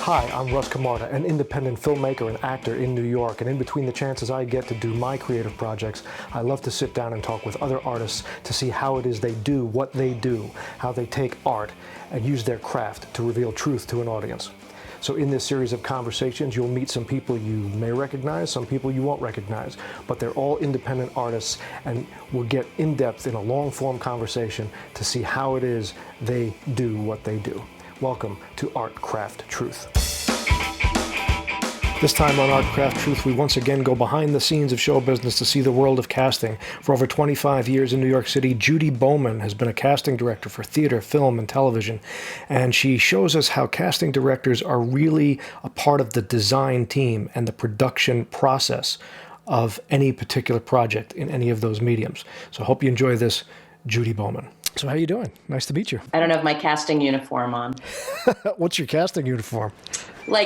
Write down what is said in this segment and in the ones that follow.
Hi, I'm Russ Movies, an independent filmmaker and actor in New York, and in between the chances I get to do my creative projects, I love to sit down and talk with other artists to see how it is they do what they do, how they take art and use their craft to reveal truth to an audience. So in this series of conversations, you'll meet some people you may recognize, some people you won't recognize, but they're all independent artists, and we'll get in depth in a long-form conversation to see how it is they do what they do. Welcome to Art Craft Truth. This time on Art Craft Truth, we once again go behind the scenes of show business to see the world of casting. For over 25 years in New York City, Judy Bowman has been a casting director for theater, film, and television. And she shows us how casting directors are really a part of the design team and the production process of any particular project in any of those mediums. So I hope you enjoy this, Judy Bowman. So how you doing? Nice to meet you. I don't have my casting uniform on. What's your casting uniform?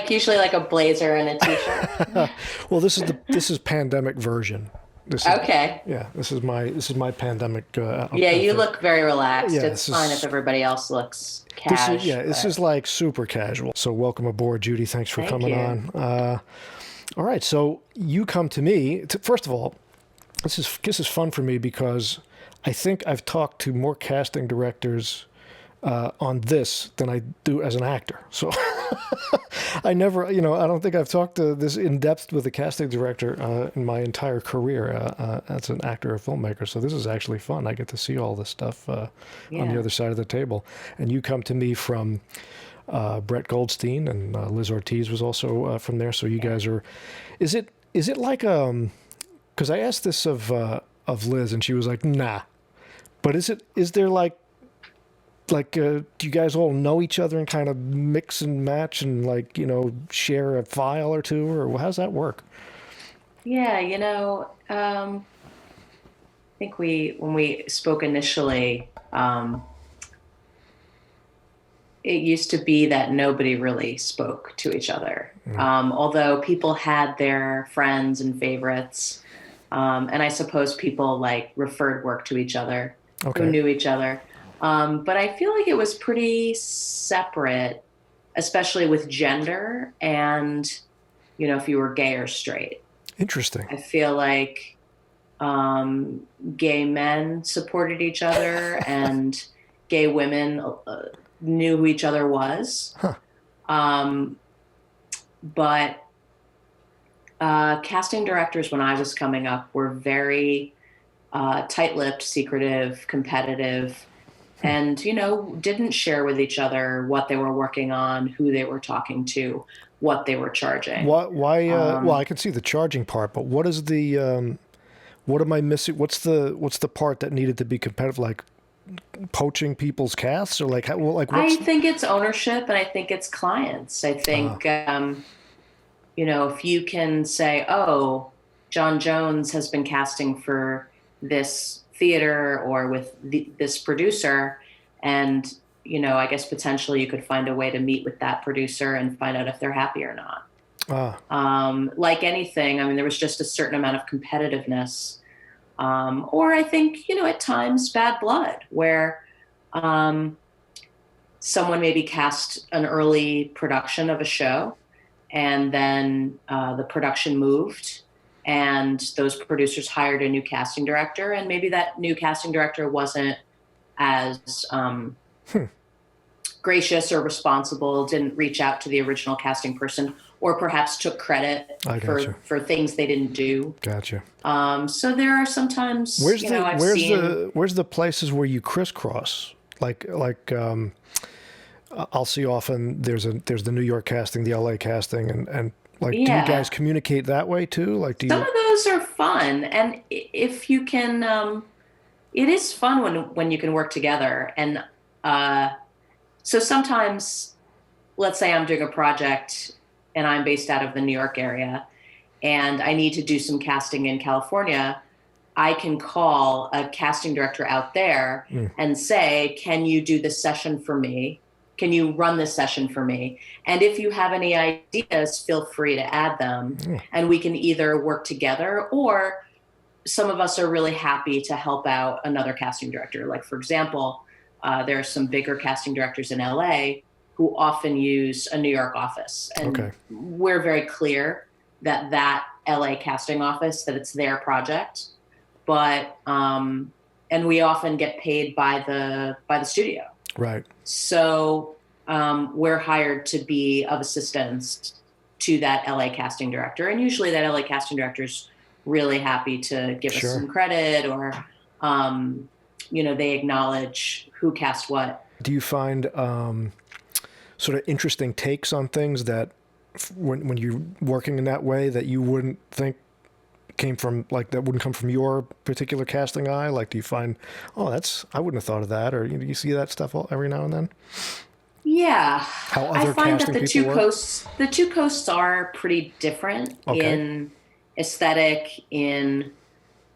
Usually a blazer and a t-shirt. Well, this is pandemic version. Okay. Yeah, this is my pandemic. Yeah, you look very relaxed. Yeah, it's fine if everybody else looks casual. This is like super casual. So welcome aboard, Judy. Thanks for coming on. All right, so you come to me. First of all, this is fun for me because I think I've talked to more casting directors on this than I do as an actor. So I never, I don't think I've talked to this in depth with a casting director in my entire career as an actor or filmmaker. So this is actually fun. I get to see all this stuff on the other side of the table. And you come to me from Brett Goldstein, and Liz Ortiz was also from there. So you guys are, is it like, because I asked this of Liz and she was like, nah. But is there do you guys all know each other and kind of mix and match and share a file or two, or how's that work? Yeah, I think when we spoke initially, it used to be that nobody really spoke to each other. Although people had their friends and favorites, and I suppose people referred work to each other. Okay. Who knew each other. But I feel like it was pretty separate, especially with gender and, if you were gay or straight. Interesting. I feel like gay men supported each other and gay women knew who each other was. Huh. But casting directors when I was coming up were very tight-lipped, secretive, competitive, and, didn't share with each other what they were working on, who they were talking to, what they were charging. Why? Well, I can see the charging part, but what is the, what am I missing? What's the part that needed to be competitive, like poaching people's casts, or what's... I think it's ownership, and I think it's clients. I think, if you can say, oh, John Jones has been casting for this theater or with this producer, and I guess potentially you could find a way to meet with that producer and find out if they're happy or not. Like anything, there was just a certain amount of competitiveness, or I think at times bad blood, where someone maybe cast an early production of a show, and then the production moved, and those producers hired a new casting director, and maybe that new casting director wasn't as gracious or responsible, didn't reach out to the original casting person, or perhaps took credit for things they didn't do. Gotcha. So there are sometimes, where's the places where you crisscross? I'll see often there's the New York casting, the LA casting, and do you guys communicate that way too? Some of those are fun, and if you can, it is fun when you can work together. And so sometimes, let's say I'm doing a project and I'm based out of the New York area, and I need to do some casting in California. I can call a casting director out there and say, "Can you do this session for me? Can you run this session for me? And if you have any ideas, feel free to add them." And we can either work together, or some of us are really happy to help out another casting director. For example, there are some bigger casting directors in LA who often use a New York office. And we're very clear that LA casting office, that it's their project. But, and we often get paid by the studio. Right. So we're hired to be of assistance to that LA casting director. And usually that LA casting director is really happy to give us some credit, or, they acknowledge who cast what. Do you find sort of interesting takes on things that when you're working in that way that you wouldn't think came from, like, that wouldn't come from your particular casting eye? Like, do you find, I wouldn't have thought of that, or you see that stuff every now and then? Yeah, How other I find that the two coasts are pretty different in aesthetic, in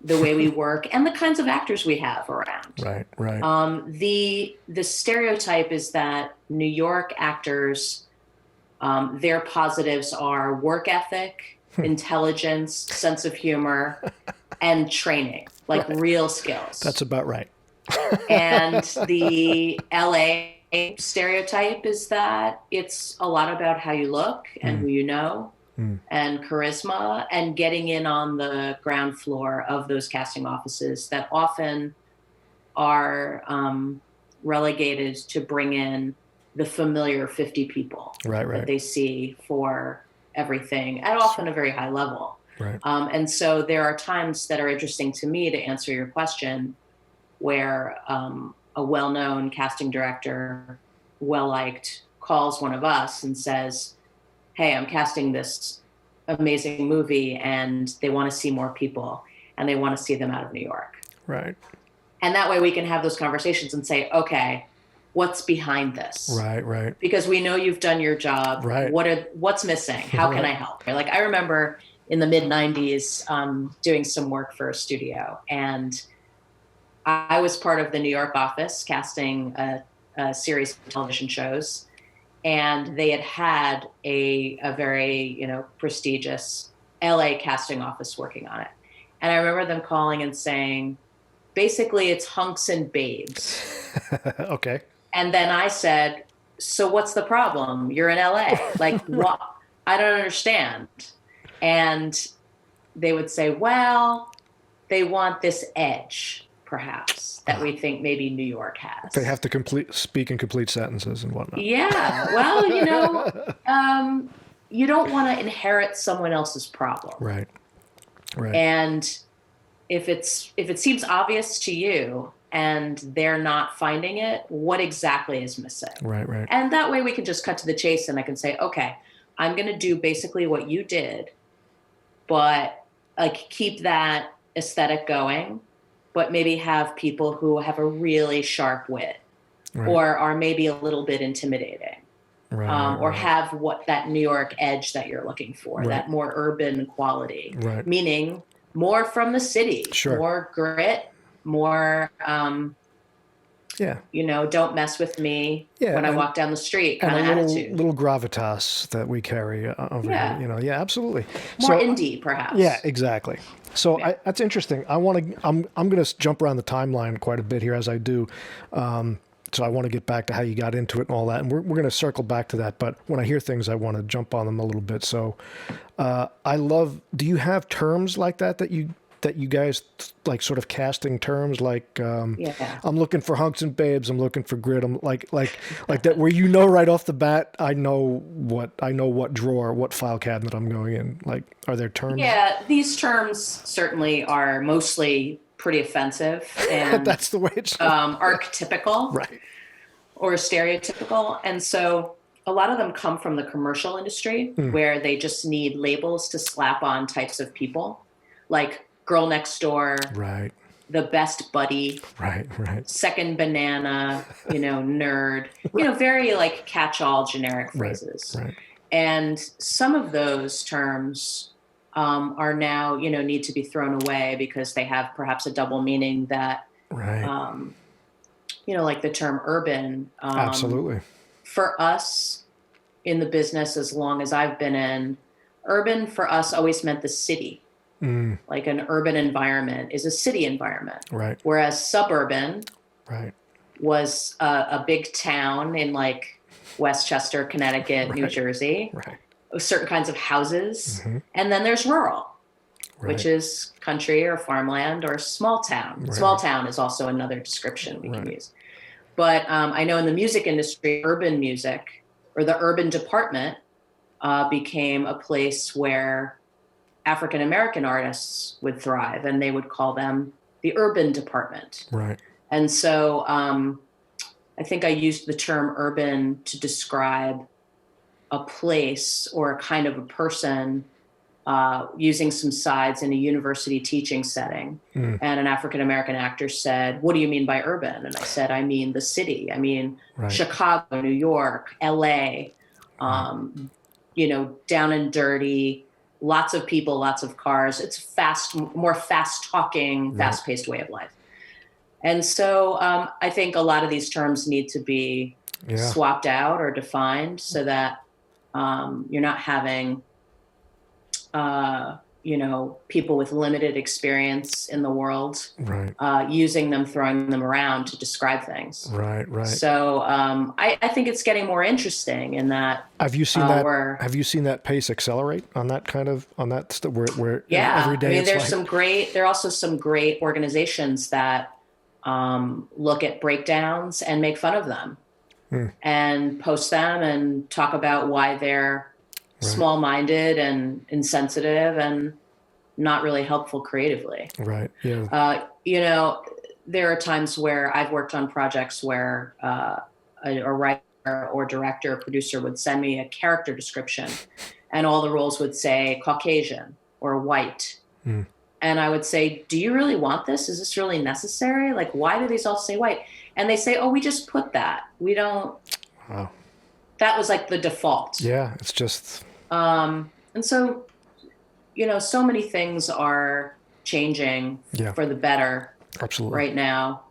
the way we work, and the kinds of actors we have around. Right. The stereotype is that New York actors, their positives are work ethic, intelligence, sense of humor, and training, like real skills. That's about right. And the LA stereotype is that it's a lot about how you look and who you know, and charisma, and getting in on the ground floor of those casting offices that often are relegated to bring in the familiar 50 people that they see for everything at often a very high level. Right. And so there are times that are interesting to me, to answer your question, where a well-known casting director, well-liked, calls one of us and says, hey, I'm casting this amazing movie and they want to see more people and they want to see them out of New York. Right. And that way we can have those conversations and say, okay, what's behind this? Right. Because we know you've done your job. Right. What's missing? How can I help? Like, I remember in the mid-90s doing some work for a studio, and I was part of the New York office casting a series of television shows, and they had a very, prestigious LA casting office working on it. And I remember them calling and saying, basically it's hunks and babes. Okay. And then I said, so what's the problem? You're in LA. Like, what? I don't understand. And they would say, well, they want this edge, perhaps, that we think maybe New York has. They have to speak in complete sentences and whatnot. Yeah. Well, you don't want to inherit someone else's problem. Right. And if it seems obvious to you and they're not finding it, what exactly is missing? Right. And that way we can just cut to the chase, and I can say, okay, I'm going to do basically what you did, but like keep that aesthetic going, but maybe have people who have a really sharp wit, or are maybe a little bit intimidating, or have that New York edge that you're looking for, that more urban quality, meaning more from the city, more grit, more, don't mess with me when I walk down the street kind of attitude. Little gravitas that we carry over here. Yeah, absolutely. More indie, perhaps. Yeah, exactly. So that's interesting. I'm going to jump around the timeline quite a bit here as I do. So I want to get back to how you got into it and all that. And we're going to circle back to that. But when I hear things, I want to jump on them a little bit. So do you have terms like that you guys like, sort of casting terms, like I'm looking for hunks and babes, I'm looking for grit, I'm like that, where right off the bat I know what drawer, what file cabinet I'm going in? Like, are there terms? Yeah, these terms certainly are mostly pretty offensive and that's the way it's archetypical, right, or stereotypical. And so a lot of them come from the commercial industry, where they just need labels to slap on types of people, like girl next door, right, the best buddy, right, second banana, nerd, very like catch-all generic phrases. Right. And some of those terms are now, need to be thrown away because they have perhaps a double meaning that, like the term urban. Absolutely. For us in the business, as long as I've been in, urban for us always meant the city. Like an urban environment is a city environment. Right. Whereas suburban was a big town in like Westchester, Connecticut, New Right. Jersey, Right. certain kinds of houses. And then there's rural, which is country or farmland or small town. Right. Small town is also another description we can Right. use. But I know in the music industry, urban music or the urban department became a place where African American artists would thrive, and they would call them the urban department. Right. And so I think I used the term urban to describe a place or a kind of a person using some sides in a university teaching setting. And an African American actor said, "What do you mean by urban?" And I said, "I mean the city. I mean Chicago, New York, LA, down and dirty, lots of people, lots of cars. It's more fast talking, fast paced way of life." And so I think a lot of these terms need to be swapped out or defined so that you're not having, people with limited experience in the world using them, throwing them around to describe things. Right. So I think it's getting more interesting in that. Have you seen that? Have you seen that pace accelerate on that where every day? I mean, there are also some great organizations that look at breakdowns and make fun of them and post them and talk about why they're small-minded and insensitive and not really helpful creatively. Right. Yeah. There are times where I've worked on projects where a writer or director or producer would send me a character description and all the roles would say Caucasian or white. And I would say, "Do you really want this? Is this really necessary? Like, why do these all say white?" And they say, "Oh, we just put that. We don't." Wow. That was like the default. Yeah, it's just. And so, so many things are changing for the better. Absolutely. Right now.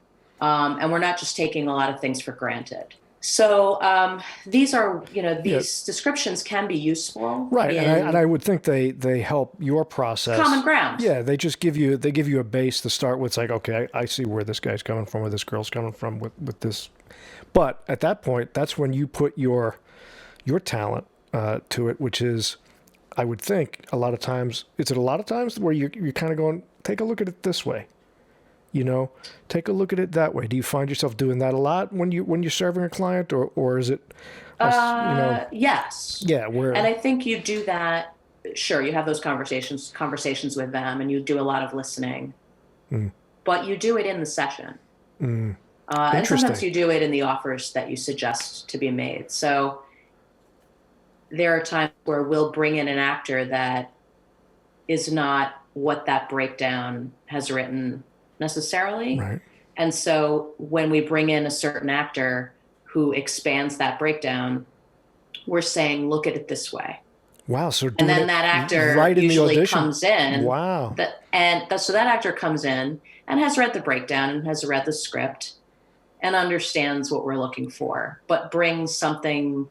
And we're not just taking a lot of things for granted. So these are, these descriptions can be useful. Right. And I would think they help your process. Common ground. Yeah. They just give you a base to start with. It's like, okay, I see where this guy's coming from, where this girl's coming from with this. But at that point, that's when you put your talent to it, which is, I would think a lot of times where you're kind of going, take a look at it this way. Take a look at it that way. Do you find yourself doing that a lot when you're serving a client, or is it? Yes. Yeah. And I think you do that. Sure, you have those conversations with them, and you do a lot of listening. But you do it in the session. And sometimes you do it in the offers that you suggest to be made. So there are times where we'll bring in an actor that is not what that breakdown has written necessarily. Right. And so when we bring in a certain actor who expands that breakdown, we're saying, "Look at it this way." Wow. So and then that actor usually comes in. Wow. So that actor comes in and has read the breakdown and has read the script and understands what we're looking for, but brings something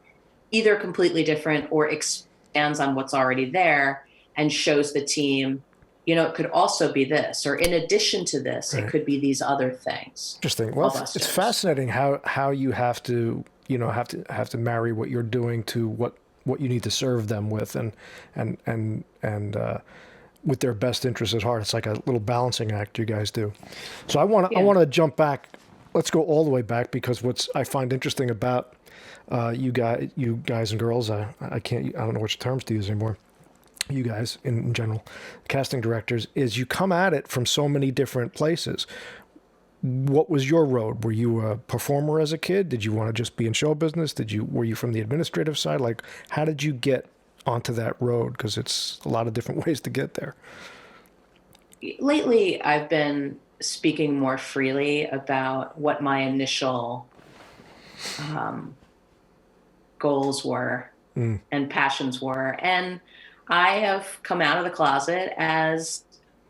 either completely different or expands on what's already there and shows the team, it could also be this, or in addition to this, it could be these other things. Interesting. Well, it's fascinating how you have to, have to marry what you're doing to what you need to serve them with, and with their best interests at heart. It's like a little balancing act you guys do. So I want to jump back. Let's go all the way back, because what I find interesting about you guys and girls, I don't know which terms to use anymore. You guys in general, casting directors, is you come at it from so many different places. What was your road? Were you a performer as a kid? Did you want to just be in show business? Were you from the administrative side? Like, how did you get onto that road? Because it's a lot of different ways to get there. Lately, I've been speaking more freely about what my initial goals were and passions were. And I have come out of the closet as,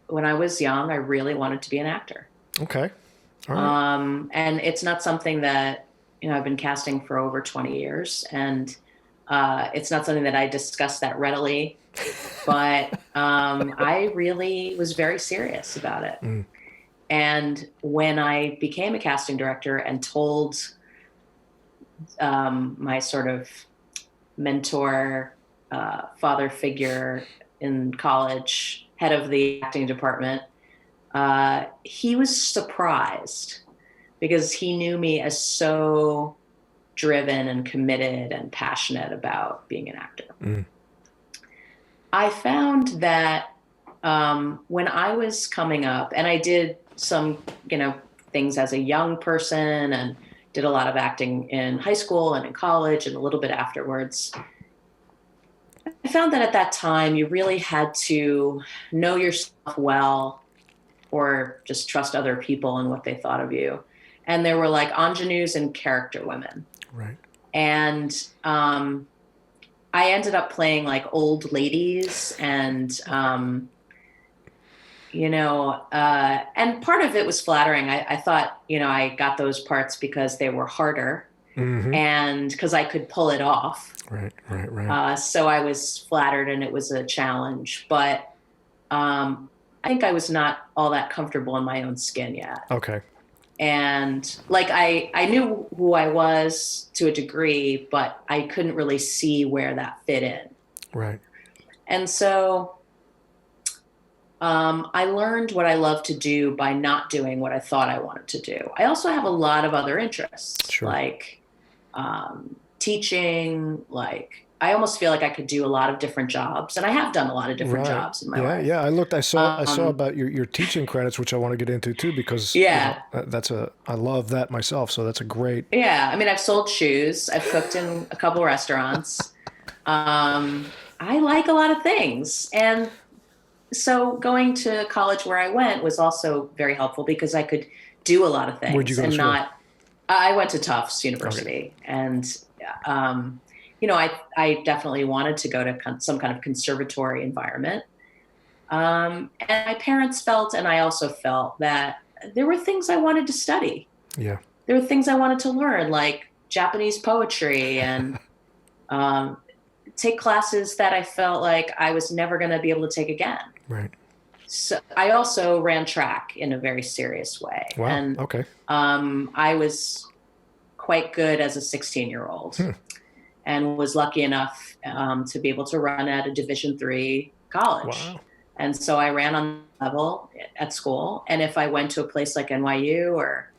when I was young, I really wanted to be an actor. Okay. All right. And it's not something that, I've been casting for over 20 years, and it's not something that I discuss that readily, but I really was very serious about it. And when I became a casting director and told my sort of mentor, father figure in college, head of the acting department, he was surprised because he knew me as so driven and committed and passionate about being an actor. Mm. I found that when I was coming up, and I did some, things as a young person and did a lot of acting in high school and in college and a little bit afterwards. I found that at that time, you really had to know yourself well or just trust other people and what they thought of you. And there were like ingenues and character women. Right. And I ended up playing like old ladies and, and part of it was flattering. I thought, I got those parts because they were harder and because I could pull it off. Right. So I was flattered and it was a challenge, but I think I was not all that comfortable in my own skin yet. Okay. And like, I knew who I was to a degree, but I couldn't really see where that fit in. Right. And so I learned what I love to do by not doing what I thought I wanted to do. I also have a lot of other interests, like teaching, like I almost feel like I could do a lot of different jobs, and I have done a lot of different jobs in my life. Yeah, I saw about your teaching credits, which I want to get into too, because I love that myself. So that's a great. Yeah, I mean, I've sold shoes. I've cooked in a couple restaurants. I like a lot of things, and so going to college where I went was also very helpful because I could do a lot of things. Where'd you go to school? I went to Tufts University, and I definitely wanted to go to some kind of conservatory environment. And my parents felt, and I also felt, that there were things I wanted to study. Yeah. There were things I wanted to learn, like Japanese poetry and take classes that I felt like I was never going to be able to take again. Right. So I also ran track in a very serious way. Wow. And, okay. I was quite good as a 16-year-old. And was lucky enough to be able to run at a Division III college. Wow. And so I ran on level at school. And if I went to a place like NYU or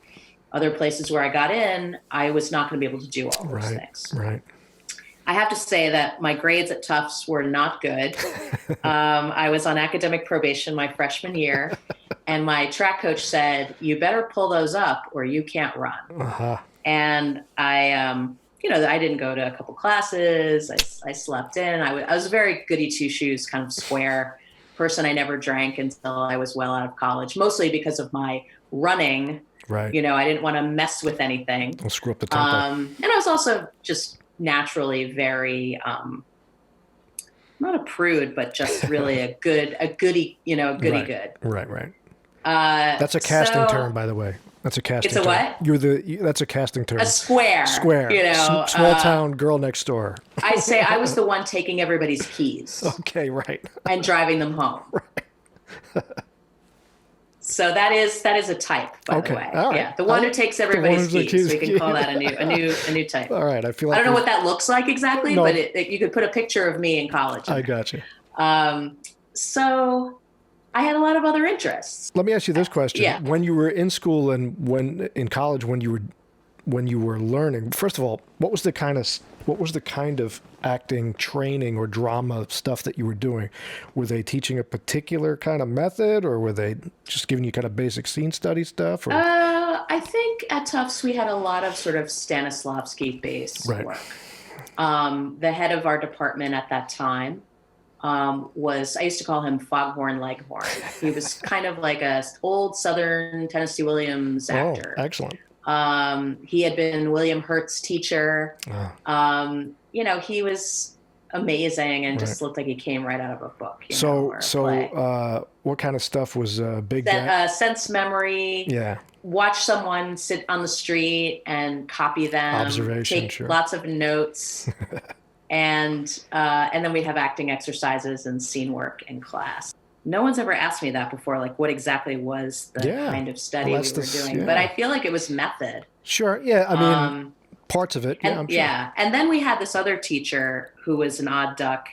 other places where I got in, I was not going to be able to do all those things. Right. I have to say that my grades at Tufts were not good. I was on academic probation my freshman year. And my track coach said, "You better pull those up or you can't run." Uh-huh. And I didn't go to a couple classes. I slept in. I was a very goody two-shoes kind of square person. I never drank until I was well out of college, mostly because of my running. Right. I didn't want to mess with anything. I'll screw up the tempo. And I was also just naturally very, not a prude, but just really a goody good. Right. That's a casting term, by the way. That's a casting term. It's a what? That's a casting term. A square. Small town girl next door. I say I was the one taking everybody's keys. Okay, right. And driving them home. Right. So that is a type, by the way. All right. Yeah, the one who takes everybody's keys. We can call that a new type. All right, I feel like I don't know what that looks like exactly, but you could put a picture of me in college. I got you. So I had a lot of other interests. Let me ask you this question: when you were in school and when in college, when you were learning, first of all, what was the kind of acting training or drama stuff that you were doing? Were they teaching a particular kind of method, or were they just giving you kind of basic scene study stuff? Or? I think at Tufts we had a lot of sort of Stanislavski-based work. The head of our department at that time was, I used to call him Foghorn Leghorn. He was kind of like a old Southern Tennessee Williams actor. Oh, excellent. He had been William Hurt's teacher. He was amazing and just looked like he came right out of a book. What kind of stuff was big? Sense memory. Yeah. Watch someone sit on the street and copy them. Observation. Take lots of notes. And then we'd have acting exercises and scene work in class. No one's ever asked me that before, like what exactly was the kind of study we were doing. Yeah. But I feel like it was method. Sure. Yeah. I mean, Parts of it, yeah, I'm sure. Yeah. And then we had this other teacher who was an odd duck,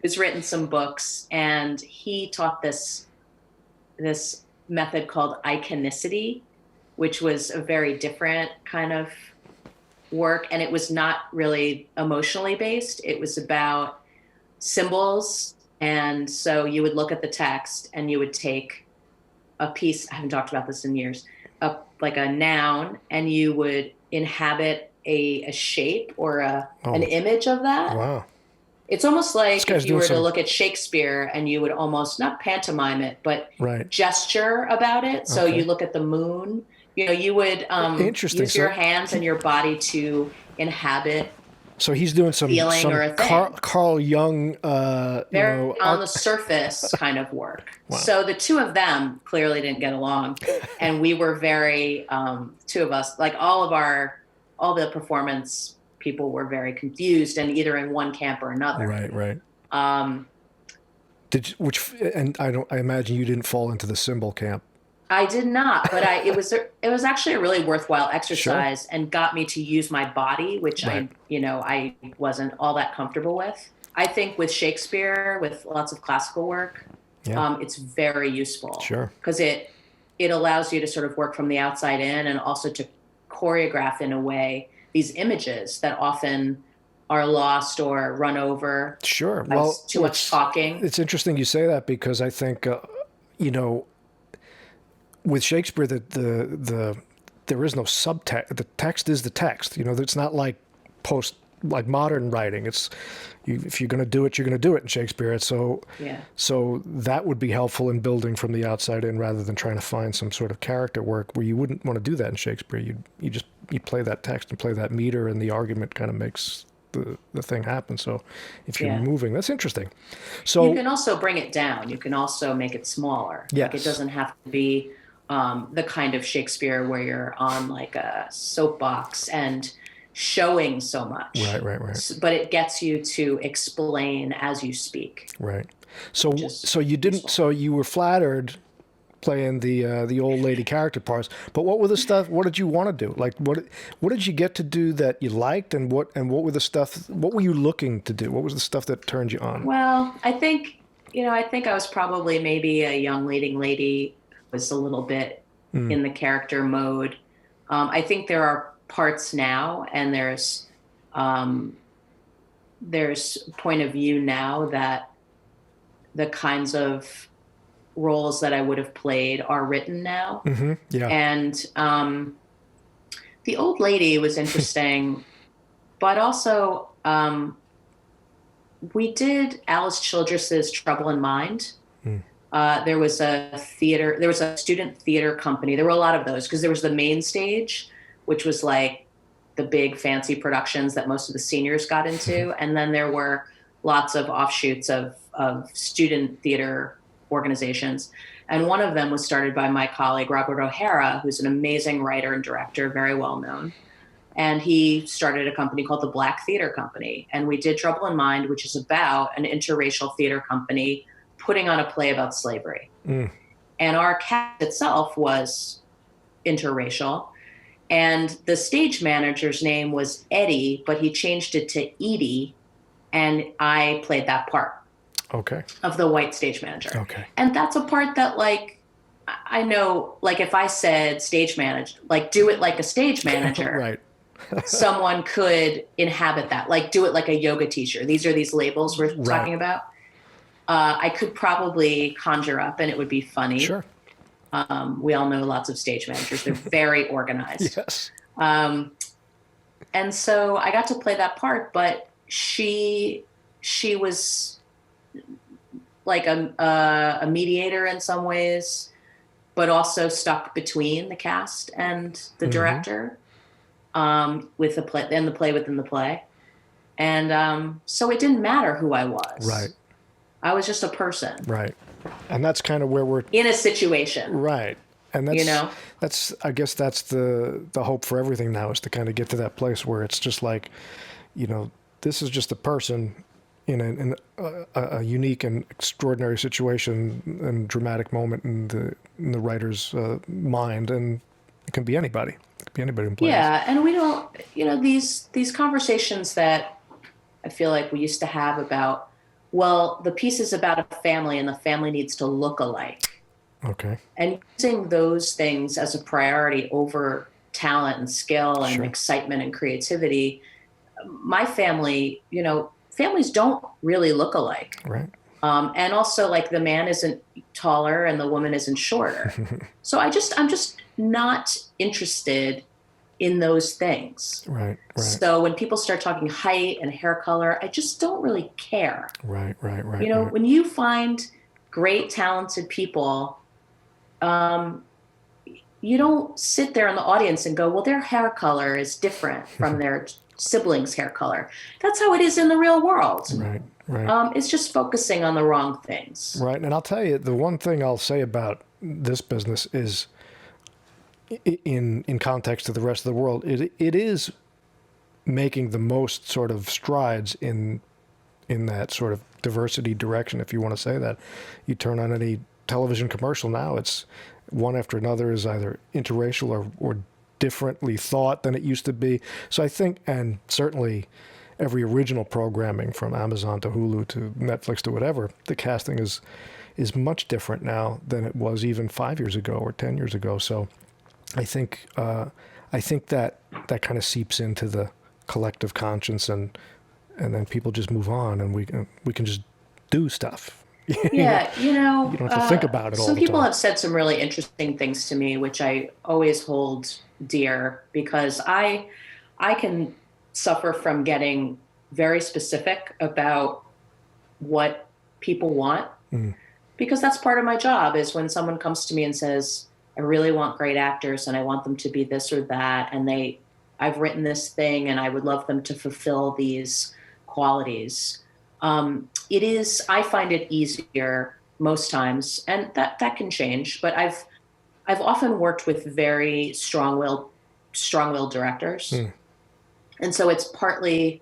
who's written some books, and he taught this method called iconicity, which was a very different kind of work. And it was not really emotionally based. It was about symbols. And so you would look at the text and you would take a piece, I haven't talked about this in years, like a noun, and you would inhabit a shape or an image of that. Wow. It's almost like if you were to look at Shakespeare and you would almost not pantomime it, but gesture about it. So you look at the moon, you would use your hands and your body to inhabit. So he's doing some Carl Jung, very on the surface kind of work. Wow. So the two of them clearly didn't get along, and we were very two of us, like all the performance people were very confused and either in one camp or another. Right. I imagine you didn't fall into the symbol camp. I did not, but it was actually a really worthwhile exercise and got me to use my body, which I wasn't all that comfortable with. I think with Shakespeare, with lots of classical work, it's very useful. Sure. Because it allows you to sort of work from the outside in and also to choreograph in a way these images that often are lost or run over. Sure. Well, too much talking. It's interesting you say that because I think, with Shakespeare, there is no subtext. The text is the text. It's not like modern writing. It's if you're going to do it, you're going to do it in Shakespeare. So that would be helpful in building from the outside in, rather than trying to find some sort of character work where you wouldn't want to do that in Shakespeare. You play that text and play that meter, and the argument kind of makes the thing happen. So if you're moving, that's interesting. So you can also bring it down. You can also make it smaller. Yes. Like it doesn't have to be the kind of Shakespeare where you're on like a soapbox and showing so much. Right. But it gets you to explain as you speak. Right. So you didn't. Useful. So you were flattered playing the old lady character parts. But what were the stuff? What did you want to do? Like what did you get to do that you liked, and what were the stuff? What were you looking to do? What was the stuff that turned you on? Well, I think I was probably maybe a young leading lady. Was a little bit in the character mode. I think there are parts now, and there's point of view now that the kinds of roles that I would have played are written now. Mm-hmm. Yeah. And the old lady was interesting, but also we did Alice Childress's Trouble in Mind. There was a student theater company. There were a lot of those because there was the main stage, which was like the big fancy productions that most of the seniors got into. And then there were lots of offshoots of student theater organizations. And one of them was started by my colleague, Robert O'Hara, who's an amazing writer and director, very well known. And he started a company called the Black Theater Company. And we did Trouble in Mind, which is about an interracial theater company putting on a play about slavery. And our cast itself was interracial. And the stage manager's name was Eddie, but he changed it to Edie. And I played that part. Okay. Of the white stage manager. Okay. And that's a part that, like, I know, like, if I said stage manager, like, do it like a stage manager. Right. Someone could inhabit that. Like, do it like a yoga teacher. These are these labels we're talking about. I could probably conjure up, and it would be funny. Sure. We all know lots of stage managers. They're very organized. Yes. And so I got to play that part, but she was like a mediator in some ways, but also stuck between the cast and the director, with the play and the play within the play. And so it didn't matter who I was. Right. I was just a person. Right. And that's kind of where we're in a situation. Right. And that's I guess that's the hope for everything now, is to kind of get to that place where it's just like, this is just a person in a unique and extraordinary situation and dramatic moment in the writer's mind, and it can be anybody. It could be anybody who plays. Yeah, and we don't, these conversations that I feel like we used to have about, well, the piece is about a family and the family needs to look alike. Okay. And using those things as a priority over talent and skill and Sure. excitement and creativity. My family, families don't really look alike. Right. And also, like, the man isn't taller and the woman isn't shorter. So I'm just not interested in those things. Right. So when people start talking height and hair color, I just don't really care. Right. When you find great, talented people, you don't sit there in the audience and go, well, their hair color is different from their siblings' hair color. That's how it is in the real world. Right. It's just focusing on the wrong things. Right. And I'll tell you, the one thing I'll say about this business is, in context to the rest of the world, it is making the most sort of strides in that sort of diversity direction, if you want to say that. You turn on any television commercial now, it's one after another is either interracial or differently thought than it used to be. So I think, and certainly every original programming from Amazon to Hulu to Netflix to whatever, the casting is much different now than it was even 5 years ago or 10 years ago. So I think that kind of seeps into the collective conscience, and then people just move on, and we can just do stuff. Yeah, you don't have to think about it all the time. Some people have said some really interesting things to me, which I always hold dear, because I can suffer from getting very specific about what people want, because that's part of my job. Is when someone comes to me and says, I really want great actors and I want them to be this or that, and I've written this thing and I would love them to fulfill these qualities. I find it easier most times, and that can change, but I've often worked with very strong-willed directors. And so it's partly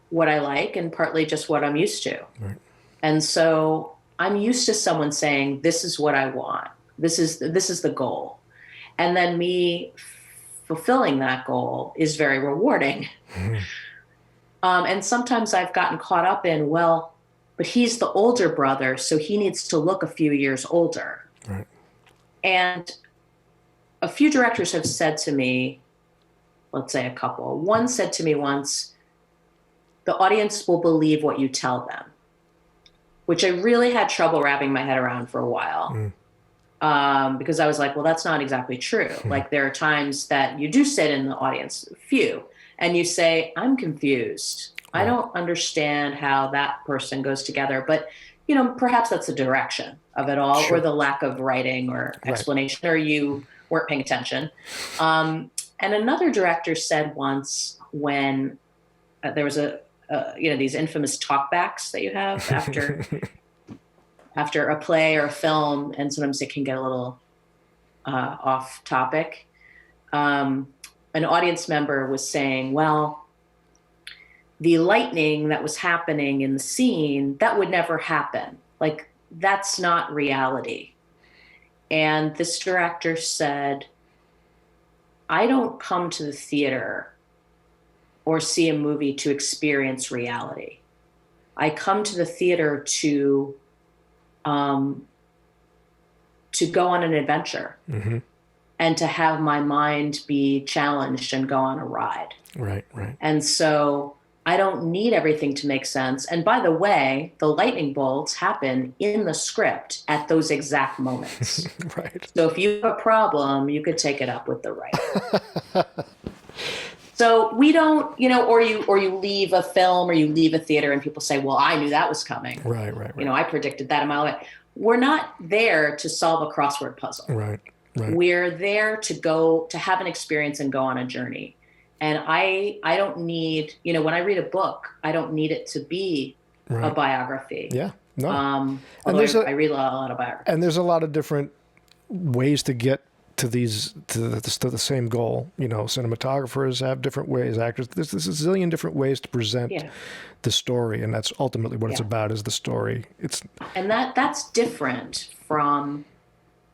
what I like and partly just what I'm used to. Right. And so I'm used to someone saying, this is what I want. This is the goal. And then me fulfilling that goal is very rewarding. And sometimes I've gotten caught up in, well, but he's the older brother, so he needs to look a few years older. Right. And a few directors have said to me, let's say a couple, one said to me once, the audience will believe what you tell them, which I really had trouble wrapping my head around for a while. Because I was like, well, that's not exactly true. Like, there are times that you do sit in the audience, few, and you say, I'm confused. I don't understand how that person goes together. But, perhaps that's the direction of it all, or the lack of writing or explanation, or you weren't paying attention. And another director said once, when there was these infamous talkbacks that you have after a play or a film, and sometimes it can get a little off topic. An audience member was saying, well, the lightning that was happening in the scene, that would never happen. Like, that's not reality. And this director said, I don't come to the theater or see a movie to experience reality. I come to the theater to go on an adventure, and to have my mind be challenged and go on a ride. Right. And so I don't need everything to make sense. And by the way, the lightning bolts happen in the script at those exact moments. Right. So if you have a problem, you could take it up with the writer. So we don't, or you leave a film or you leave a theater and people say, well, I knew that was coming. Right. I predicted that a mile away. We're not there to solve a crossword puzzle. Right. We're there to have an experience and go on a journey. And I don't need, when I read a book, I don't need it to be a biography. Yeah. No. Although I read a lot of biographies. And there's a lot of different ways to get to the same goal. Cinematographers have different ways. Actors, there's a zillion different ways to present the story, and that's ultimately what it's about, is the story. And that's different from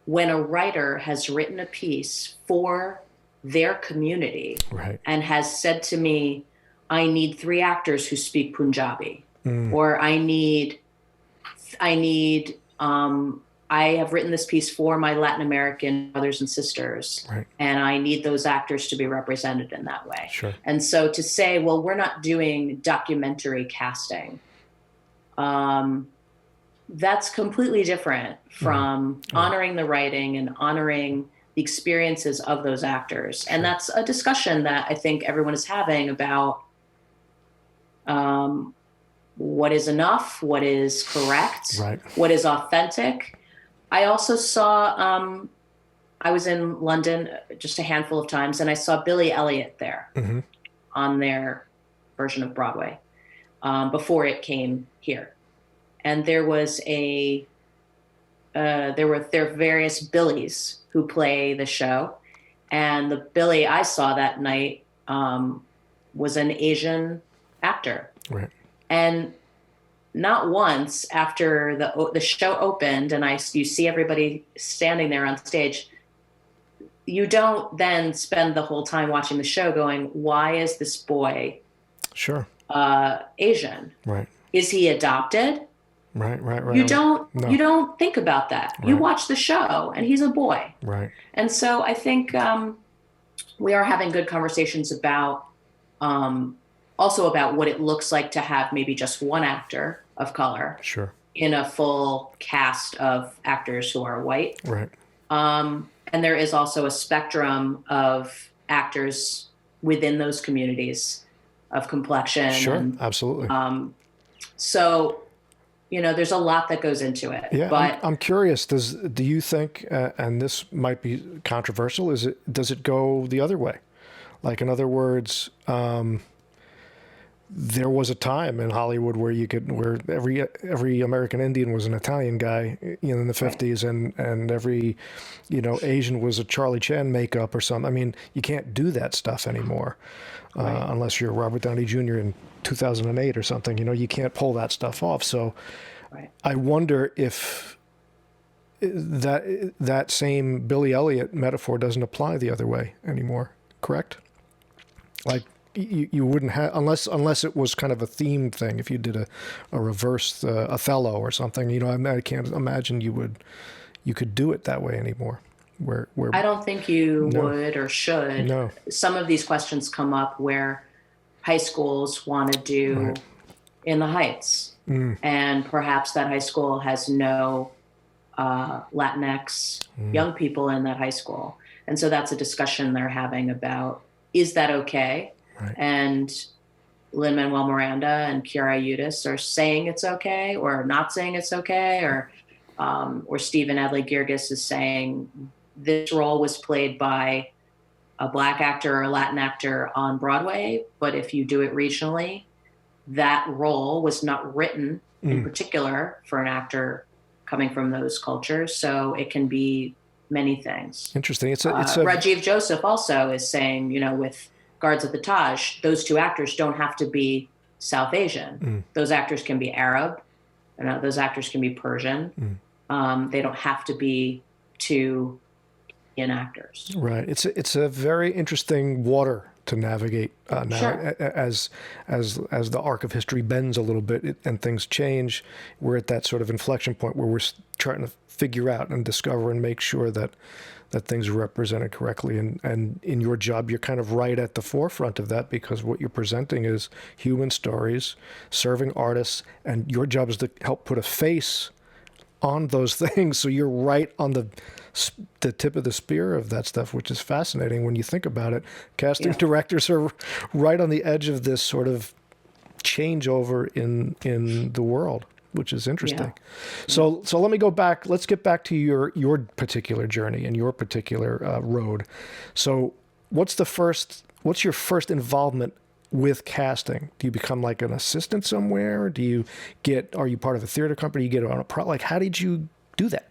when a writer has written a piece for their community Right. and has said to me, I need 3 actors who speak Punjabi, or I have written this piece for my Latin American brothers and sisters, Right. and I need those actors to be represented in that way. Sure. And so to say, well, we're not doing documentary casting, that's completely different from honoring the writing and honoring the experiences of those actors. Sure. And that's a discussion that I think everyone is having about what is enough, what is correct, Right. what is authentic. I also saw, I was in London just a handful of times, and I saw Billy Elliot there on their version of Broadway before it came here. And there was there were various Billies who play the show, and the Billy I saw that night was an Asian actor. Right. And not once after the show opened and you see everybody standing there on stage, you don't then spend the whole time watching the show going, why is this boy Sure. Asian? Right. Is he adopted? Right. You don't think about that. Right. You watch the show and he's a boy. Right. And so I think we are having good conversations about also about what it looks like to have maybe just one actor of color Sure. in a full cast of actors who are white. Right. And there is also a spectrum of actors within those communities of complexion. Sure. And, Absolutely. so, there's a lot that goes into it. Yeah, but I'm curious. Do you think, and this might be controversial, does it go the other way? Like, in other words, there was a time in Hollywood where every American Indian was an Italian guy, in the 50s, and every, Asian was a Charlie Chan makeup or something. I mean, you can't do that stuff anymore, unless you're Robert Downey Jr. in 2008 or something. You can't pull that stuff off. So, I wonder if that same Billy Elliot metaphor doesn't apply the other way anymore. Correct? Like, you wouldn't have, unless it was kind of a themed thing. If you did a reverse Othello or something, I can't imagine you could do it that way anymore. Where I don't think you would or should. No. Some of these questions come up where high schools want to do In the Heights, and perhaps that high school has no Latinx young people in that high school, and so that's a discussion they're having about, is that okay? Right. And Lin-Manuel Miranda and Kiara Judys are saying it's okay, or not saying it's okay, or Stephen Adley Girgis is saying this role was played by a Black actor or a Latin actor on Broadway, but if you do it regionally, that role was not written in particular for an actor coming from those cultures. So it can be many things. Interesting. It's Rajiv Joseph also is saying, with Guards at the Taj, those 2 actors don't have to be South Asian. Those actors can be Arab, and those actors can be Persian. They don't have to be 2 Indian actors. Right. It's a very interesting water to navigate now. Sure. As the arc of history bends a little bit and things change. We're at that sort of inflection point where we're trying to figure out and discover and make sure that things are represented correctly. And in your job, you're kind of right at the forefront of that, because what you're presenting is human stories, serving artists, and your job is to help put a face on those things. So you're right on the tip of the spear of that stuff, which is fascinating when you think about it. Casting directors are right on the edge of this sort of changeover in the world, which is interesting. So let me go back. Let's get back to your particular journey and your particular road. So what's your first involvement with casting? Do you become like an assistant somewhere? Are you part of a theater company? You get on how did you do that?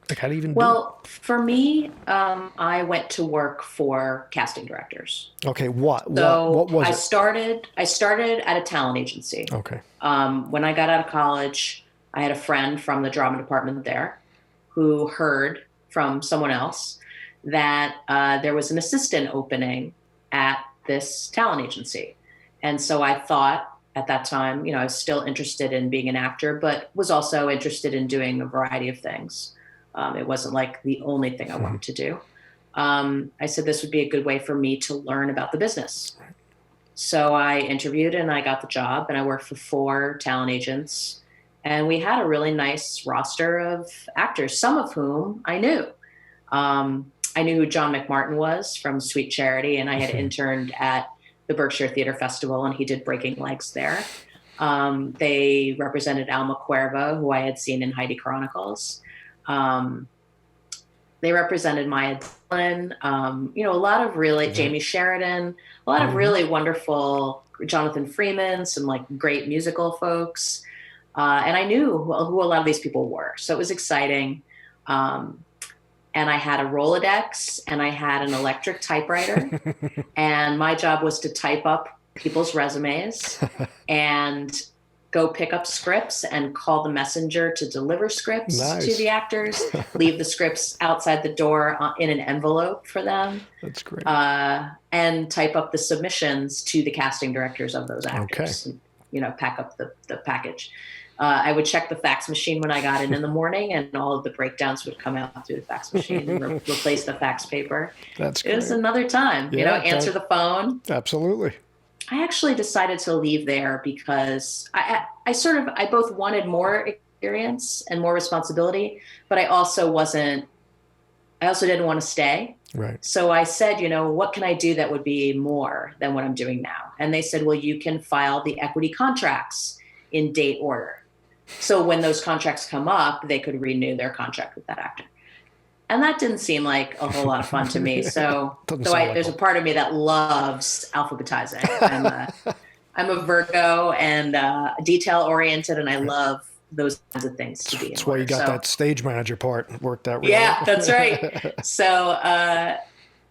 Like, how do you even do it? For me, I went to work for casting directors. Okay, what was it? I started at a talent agency. Okay. When I got out of college, I had a friend from the drama department there who heard from someone else that there was an assistant opening at this talent agency. And so I thought at that time, I was still interested in being an actor, but was also interested in doing a variety of things. It wasn't like the only thing I wanted to do. I said this would be a good way for me to learn about the business. So I interviewed and I got the job, and I worked for 4 talent agents. And we had a really nice roster of actors, some of whom I knew. I knew who John McMartin was from Sweet Charity, and I had interned at the Berkshire Theater Festival, and he did Breaking Legs there. They represented Alma Cuervo, who I had seen in Heidi Chronicles. They represented Maya Dillon, a lot of really, Jamie Sheridan, a lot of really wonderful, Jonathan Freeman, some like great musical folks. And I knew who a lot of these people were. So it was exciting. And I had a Rolodex and I had an electric typewriter. And my job was to type up people's resumes and go pick up scripts and call the messenger to deliver scripts to the actors, leave the scripts outside the door in an envelope for them. That's great. And type up the submissions to the casting directors of those actors. Okay. And, pack up the package. I would check the fax machine when I got in the morning, and all of the breakdowns would come out through the fax machine and replace the fax paper. That's great. It was another time, answer the phone. Absolutely. I actually decided to leave there because I both wanted more experience and more responsibility, but I also didn't want to stay. Right. So I said, what can I do that would be more than what I'm doing now? And they said, well, you can file the equity contracts in date order. So when those contracts come up, they could renew their contract with that actor. And that didn't seem like a whole lot of fun to me. So there's a part of me that loves alphabetizing. I'm a Virgo and detail oriented, and I love those kinds of things to be. That's why you got that stage manager part worked out really well. That's right. So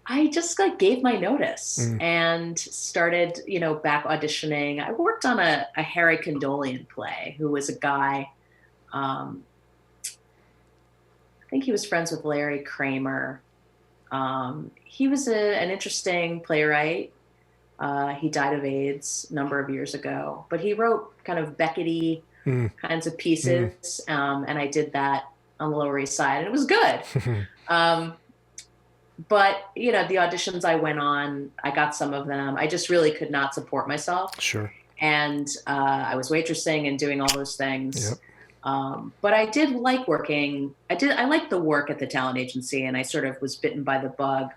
I just gave my notice and started, back auditioning. I worked on a Harry Condolian play, who was a guy. I think he was friends with Larry Kramer. He was an interesting playwright. He died of AIDS a number of years ago, but he wrote kind of Beckett-y kinds of pieces. And I did that on the Lower East Side, and it was good. But, the auditions I went on, I got some of them. I just really could not support myself. Sure. And I was waitressing and doing all those things. Yep. But I did like working. I liked the work at the talent agency, and I sort of was bitten by the bug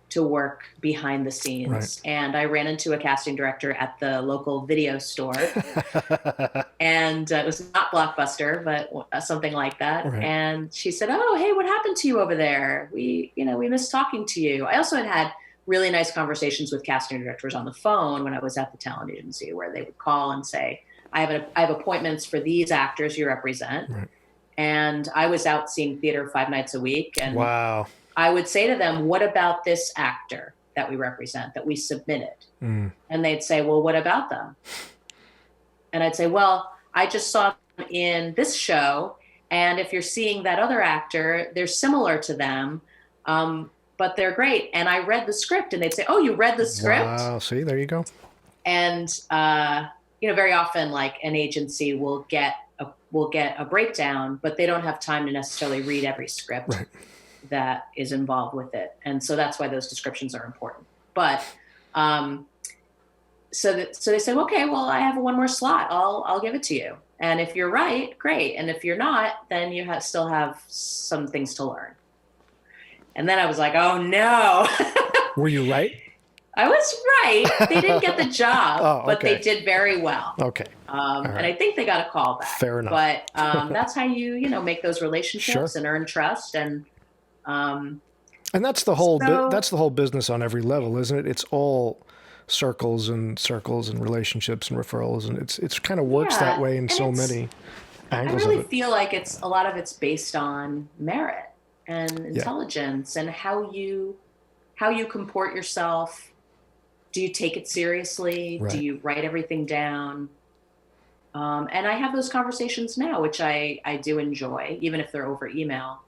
to work behind the scenes. Right. And I ran into a casting director at the local video store. And it was not Blockbuster, but something like that. Right. And she said, oh, hey, what happened to you over there? We missed talking to you. I also had really nice conversations with casting directors on the phone when I was at the talent agency, where they would call and say, I have appointments for these actors you represent. Right. And I was out seeing theater 5 nights a week. And wow. I would say to them, what about this actor that we represent, that we submitted? And they'd say, well, what about them? And I'd say, well, I just saw them in this show. And if you're seeing that other actor, they're similar to them, but they're great. And I read the script. And they'd say, oh, you read the script? Wow, see, there you go. And, very often, like, an agency will get a breakdown, but they don't have time to necessarily read every script. Right. That is involved with it. And so that's why those descriptions are important. But so they said, okay, well, I have one more slot. I'll give it to you. And if you're right, great. And if you're not, then you still have some things to learn. And then I was like, oh no. Were you right? I was right. They didn't get the job, but they did very well. Okay. Right. And I think they got a call back. Fair enough. But that's how you make those relationships and earn trust. And that's the whole business on every level, isn't it? It's all circles and relationships and referrals, and it's kind of works that way in so many angles. I really feel like a lot of it's based on merit and intelligence and how you comport yourself. Do you take it seriously? Right. Do you write everything down? And I have those conversations now, which I do enjoy, even if they're over email.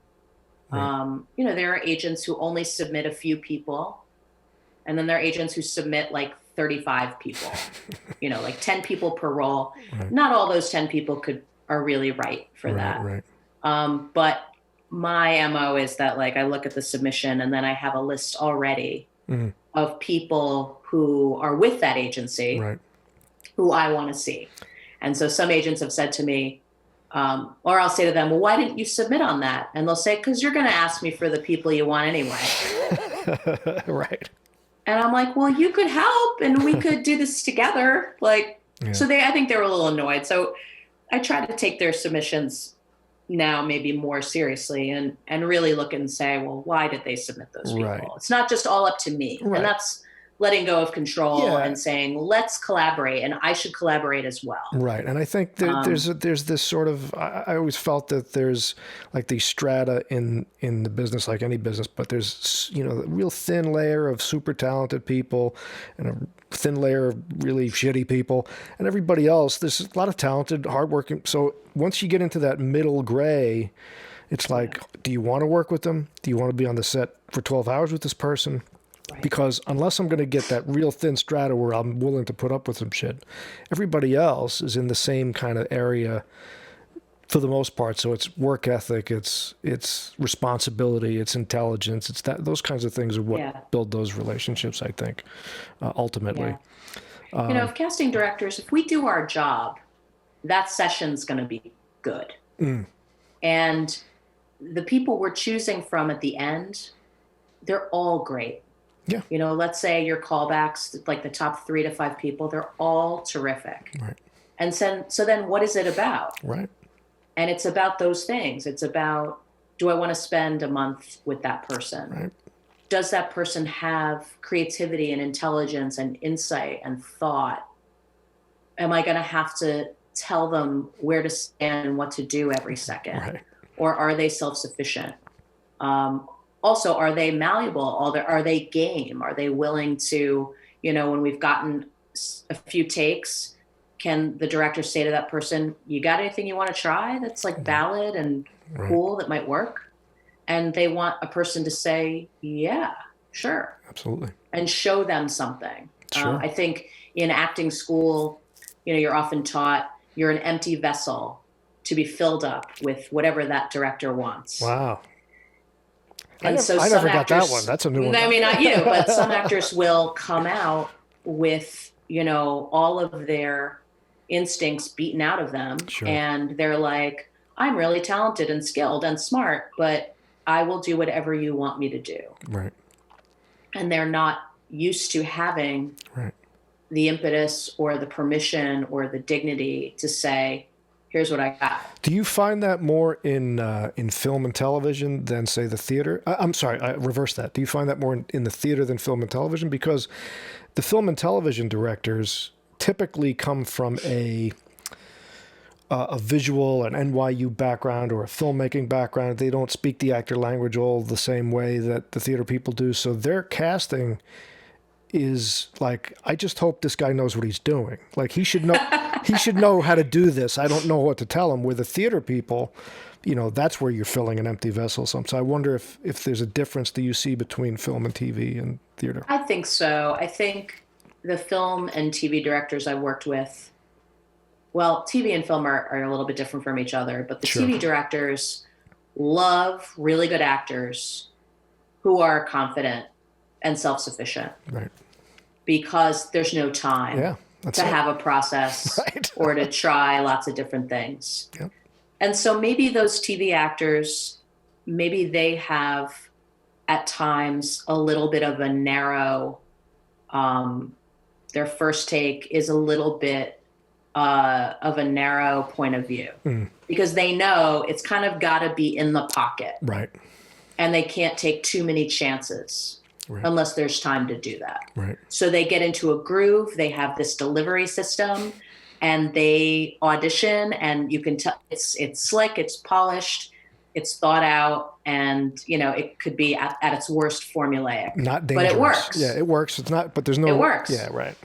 There are agents who only submit a few people, and then there are agents who submit like 35 people, like 10 people per role. Right. Not all those 10 people are really right for that. Right. But my MO is that like I look at the submission and then I have a list already of people who are with that agency who I want to see. And so some agents have said to me, or I'll say to them, well, why didn't you submit on that? And they'll say, because you're going to ask me for the people you want anyway. Right. And I'm like, well, you could help and we could do this together. So I think they were a little annoyed. So I try to take their submissions now maybe more seriously and really look and say, well, why did they submit those people? Right. It's not just all up to me. Right. And that's letting go of control and saying, let's collaborate, and I should collaborate as well. Right. And I think there's this sort of, I always felt that there's like these strata in the business, like any business, but there's, a real thin layer of super talented people and a thin layer of really shitty people, and everybody else, there's a lot of talented, hardworking. So once you get into that middle gray, it's like, do you want to work with them? Do you want to be on the set for 12 hours with this person? Right. Because unless I'm going to get that real thin strata where I'm willing to put up with some shit, everybody else is in the same kind of area for the most part. So it's work ethic, it's responsibility, it's intelligence, it's those kinds of things are what build those relationships, I think, ultimately. Yeah. Casting directors, if we do our job, that session's going to be good. And the people we're choosing from at the end, they're all great. Yeah. Let's say your callbacks, like the top 3 to 5 people, they're all terrific. Right. And so then what is it about? Right. And it's about those things. It's about, do I want to spend a month with that person? Right. Does that person have creativity and intelligence and insight and thought? Am I going to have to tell them where to stand and what to do every second? Right. Or are they self-sufficient? Also, are they malleable? Are they game? Are they willing to, when we've gotten a few takes, can the director say to that person, you got anything you want to try that's like valid and cool that might work? And they want a person to say, yeah, sure. Absolutely. And show them something. Sure. I think in acting school, you're often taught you're an empty vessel to be filled up with whatever that director wants. Wow. And I never got that one. That's a new one. I mean, not you, but some actors will come out with, all of their instincts beaten out of them. Sure. And they're like, I'm really talented and skilled and smart, but I will do whatever you want me to do. Right. And they're not used to having the impetus or the permission or the dignity to say, here's what I got. Do you find that more in film and television than, say, the theater? I'm sorry, I reverse that. Do you find that more in the theater than film and television? Because the film and television directors typically come from a visual, an NYU background or a filmmaking background. They don't speak the actor language all the same way that the theater people do. So their casting is like, I just hope this guy knows what he's doing. Like he should know how to do this. I don't know what to tell him. With the theater people, that's where you're filling an empty vessel. So I wonder if there's a difference that you see between film and TV and theater. I think so. I think the film and TV directors I worked with, well, TV and film are a little bit different from each other, but the TV directors love really good actors who are confident and self-sufficient. Right. Because there's no time to have a process or to try lots of different things. Yep. And so maybe those TV actors, maybe they have at times a little bit of a narrow, their first take is a little bit of a narrow point of view because they know it's kind of got to be in the pocket. Right. And they can't take too many chances. Right. Unless there's time to do that. Right. So they get into a groove, they have this delivery system, and they audition, and you can tell it's slick, it's polished, it's thought out, and it could be at its worst formulaic. Not dangerous. But it works. Yeah, it works. It's not, but there's no. It works. Yeah, right.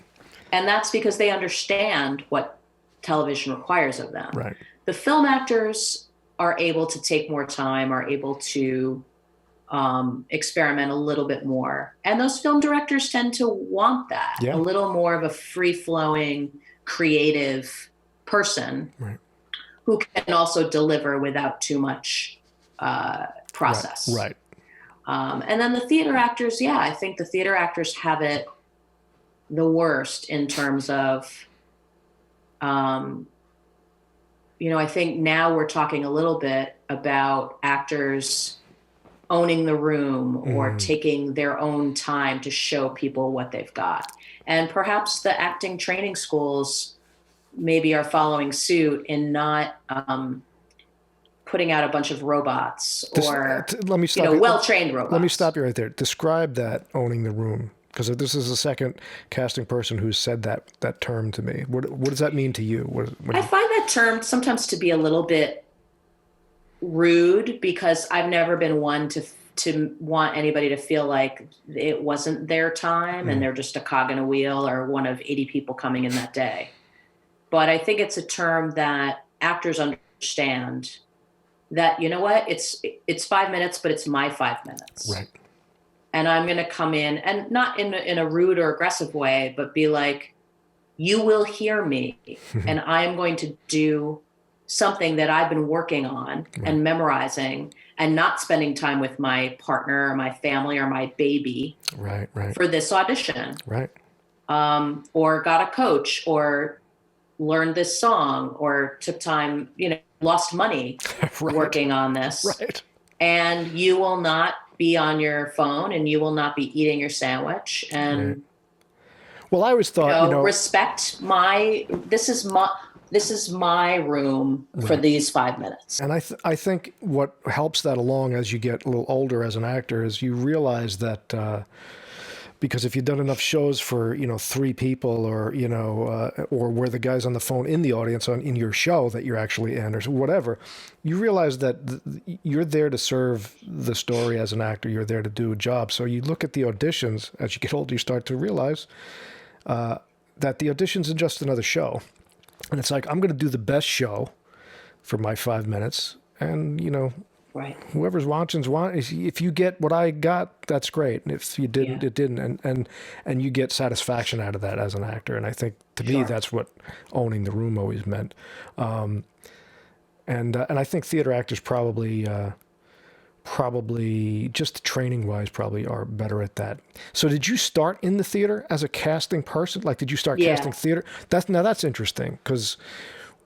And that's because they understand what television requires of them. Right. The film actors are able to take more time, are able to experiment a little bit more. And those film directors tend to want that, Yeah. a little more of a free-flowing, creative person Right. who can also deliver without too much process. Right. And then the theater actors, yeah, I think the theater actors have it the worst in terms of, I think now we're talking a little bit about actors owning the room or taking their own time to show people what they've got. And perhaps the acting training schools maybe are following suit in not putting out a bunch of robots or let me stop well-trained robots. Let me stop you right there. Describe that, owning the room, because this is the second casting person who's said that term to me. What does that mean to you? I find that term sometimes to be a little bit rude, because I've never been one to want anybody to feel like it wasn't their time and they're just a cog in a wheel or one of 80 people coming in that day. But I think it's a term that actors understand that, you know what, it's 5 minutes, but it's my 5 minutes. Right. And I'm going to come in, and not in a rude or aggressive way, but be like, you will hear me and I'm going to do something that I've been working on and memorizing, and not spending time with my partner or my family or my baby for this audition. Right. Or got a coach or learned this song or took time, lost money working on this. Right. And you will not be on your phone and you will not be eating your sandwich. And well, I always thought, respect this is my room for these 5 minutes. And I think what helps that along as you get a little older as an actor is you realize that because if you've done enough shows for 3 people, or or where the guy's on the phone in the audience in your show that you're actually in, or whatever, you realize that you're there to serve the story as an actor. You're there to do a job. So you look at the auditions as you get older, you start to realize that the auditions are just another show. And it's like, I'm going to do the best show for my 5 minutes. And, whoever's watching, if you get what I got, that's great. And if you didn't, it didn't. And you get satisfaction out of that as an actor. And I think, to me, that's what owning the room always meant. And I think theater actors probably just training wise probably are better at that. So did you start in the theater as a casting person? Like, did you start casting theater? That's interesting, because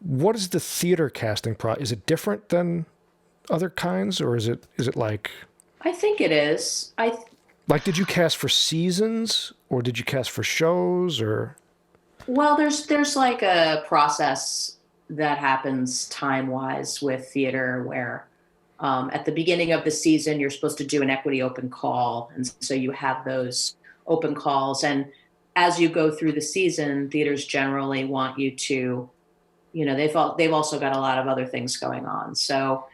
what is the theater casting is it different than other kinds, or is it like? I think it is. Like, did you cast for seasons, or did you cast for shows, or? Well, there's like a process that happens time-wise with theater where at the beginning of the season, you're supposed to do an equity open call. And so you have those open calls. And as you go through the season, theaters generally want you to, they've also got a lot of other things going on. So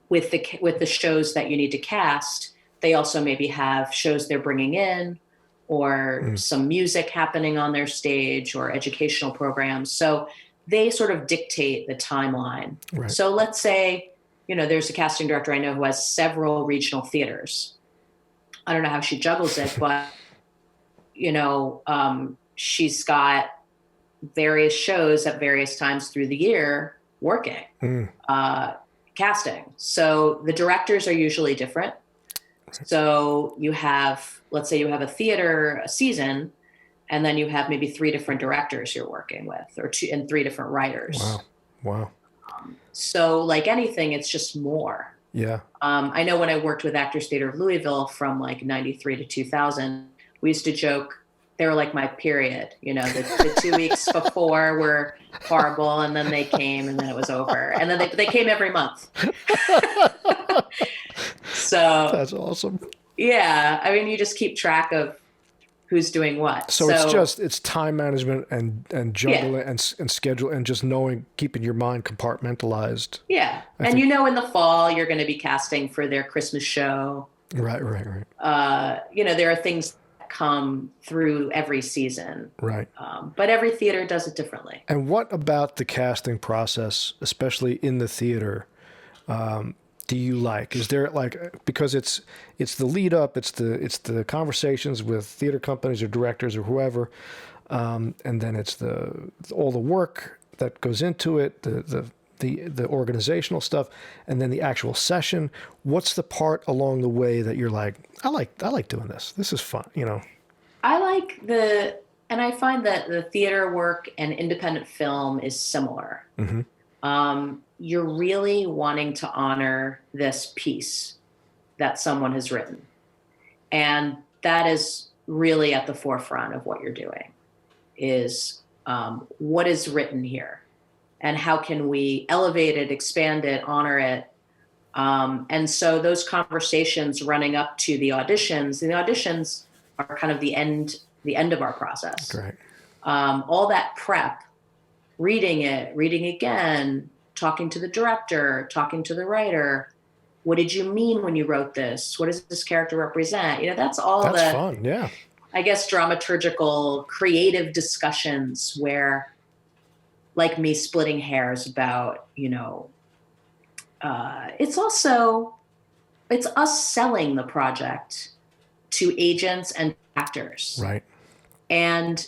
with the shows that you need to cast, they also maybe have shows they're bringing in, or some music happening on their stage, or educational programs. So they sort of dictate the timeline. Right. So let's say, there's a casting director I know who has several regional theaters. I don't know how she juggles it, but, she's got various shows at various times through the year working, casting. So the directors are usually different. So let's say you have a theater season, and then you have maybe 3 different directors you're working with, or 2 and 3 different writers. Wow. So like anything, it's just more. Yeah. I know when I worked with Actors Theater of Louisville from like 93 to 2000, we used to joke, they were like my period, the 2 weeks before were horrible, and then they came, and then it was over. And then they came every month. So that's awesome. Yeah. I mean, you just keep track of who's doing what. So it's time management and juggling and schedule, and just keeping your mind compartmentalized. Yeah. In the fall, you're going to be casting for their Christmas show. Right. There are things that come through every season. Right. But every theater does it differently. And what about the casting process, especially in the theater? do you like? Is there like, because it's the lead up, it's the conversations with theater companies or directors or whoever, and then it's all the work that goes into it, the organizational stuff, and then the actual session. What's the part along the way that you're like, I like doing this. This is fun, you know? I like and I find that the theater work and independent film is similar. You're really wanting to honor this piece that someone has written. And that is really at the forefront of what you're doing, is what is written here and how can we elevate it, expand it, honor it. And so those conversations running up to the auditions, and the auditions are kind of the end of our process. Right. All that prep, reading again, talking to the director, talking to the writer. What did you mean when you wrote this? What does this character represent? You know, that's fun. Yeah. I guess dramaturgical, creative discussions where, like me splitting hairs about, you know, it's us selling the project to agents and actors. Right. And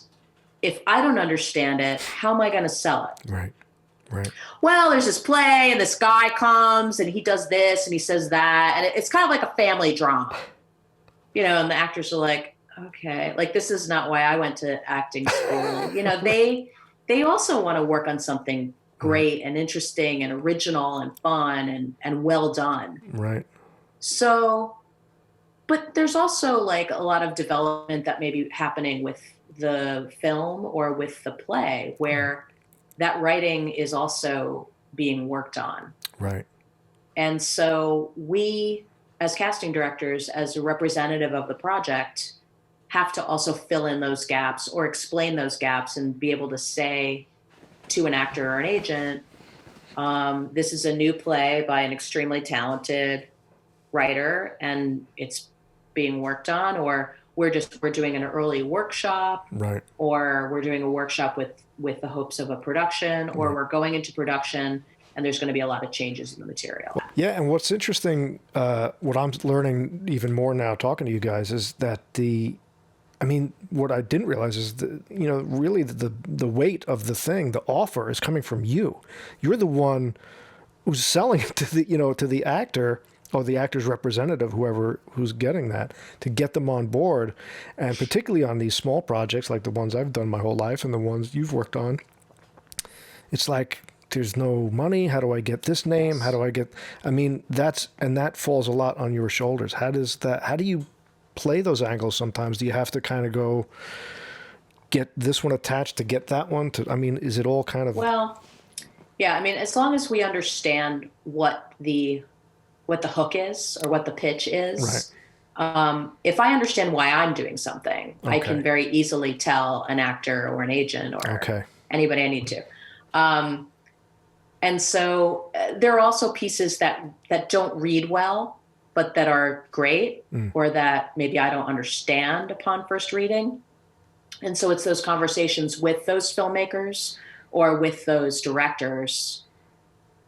if I don't understand it, how am I going to sell it? Right. Right. Well, there's this play and this guy comes and he does this and he says that. And it's kind of like a family drama, you know, and the actors are like, okay, like, this is not why I went to acting school. You know, they also want to work on something great and interesting and original and fun and well done. Right. So, but there's also like a lot of development that may be happening with the film or with the play where that writing is also being worked on. Right. And so we, as casting directors, as a representative of the project, have to also fill in those gaps or explain those gaps and be able to say to an actor or an agent, this is a new play by an extremely talented writer and it's being worked on, or we're doing an early workshop, right, or we're doing a workshop with the hopes of a production, or we're going into production and there's going to be a lot of changes in the material. Yeah, and what's interesting, what I'm learning even more now talking to you guys is that what I didn't realize is that, you know, really the weight of the thing, the offer is coming from you. You're the one who's selling it to the actor or the actor's representative, who's getting that, to get them on board. And particularly on these small projects like the ones I've done my whole life and the ones you've worked on, it's like, there's no money. How do I get this name? How do I get, that falls a lot on your shoulders. How do you play those angles sometimes? Do you have to kind of go get this one attached to get that one is it all kind of? Well, yeah, as long as we understand what the hook is or what the pitch is, right. If I understand why I'm doing something, okay, I can very easily tell an actor or an agent or anybody I need to. And so there are also pieces that don't read well, but that are great, or that maybe I don't understand upon first reading. And so it's those conversations with those filmmakers or with those directors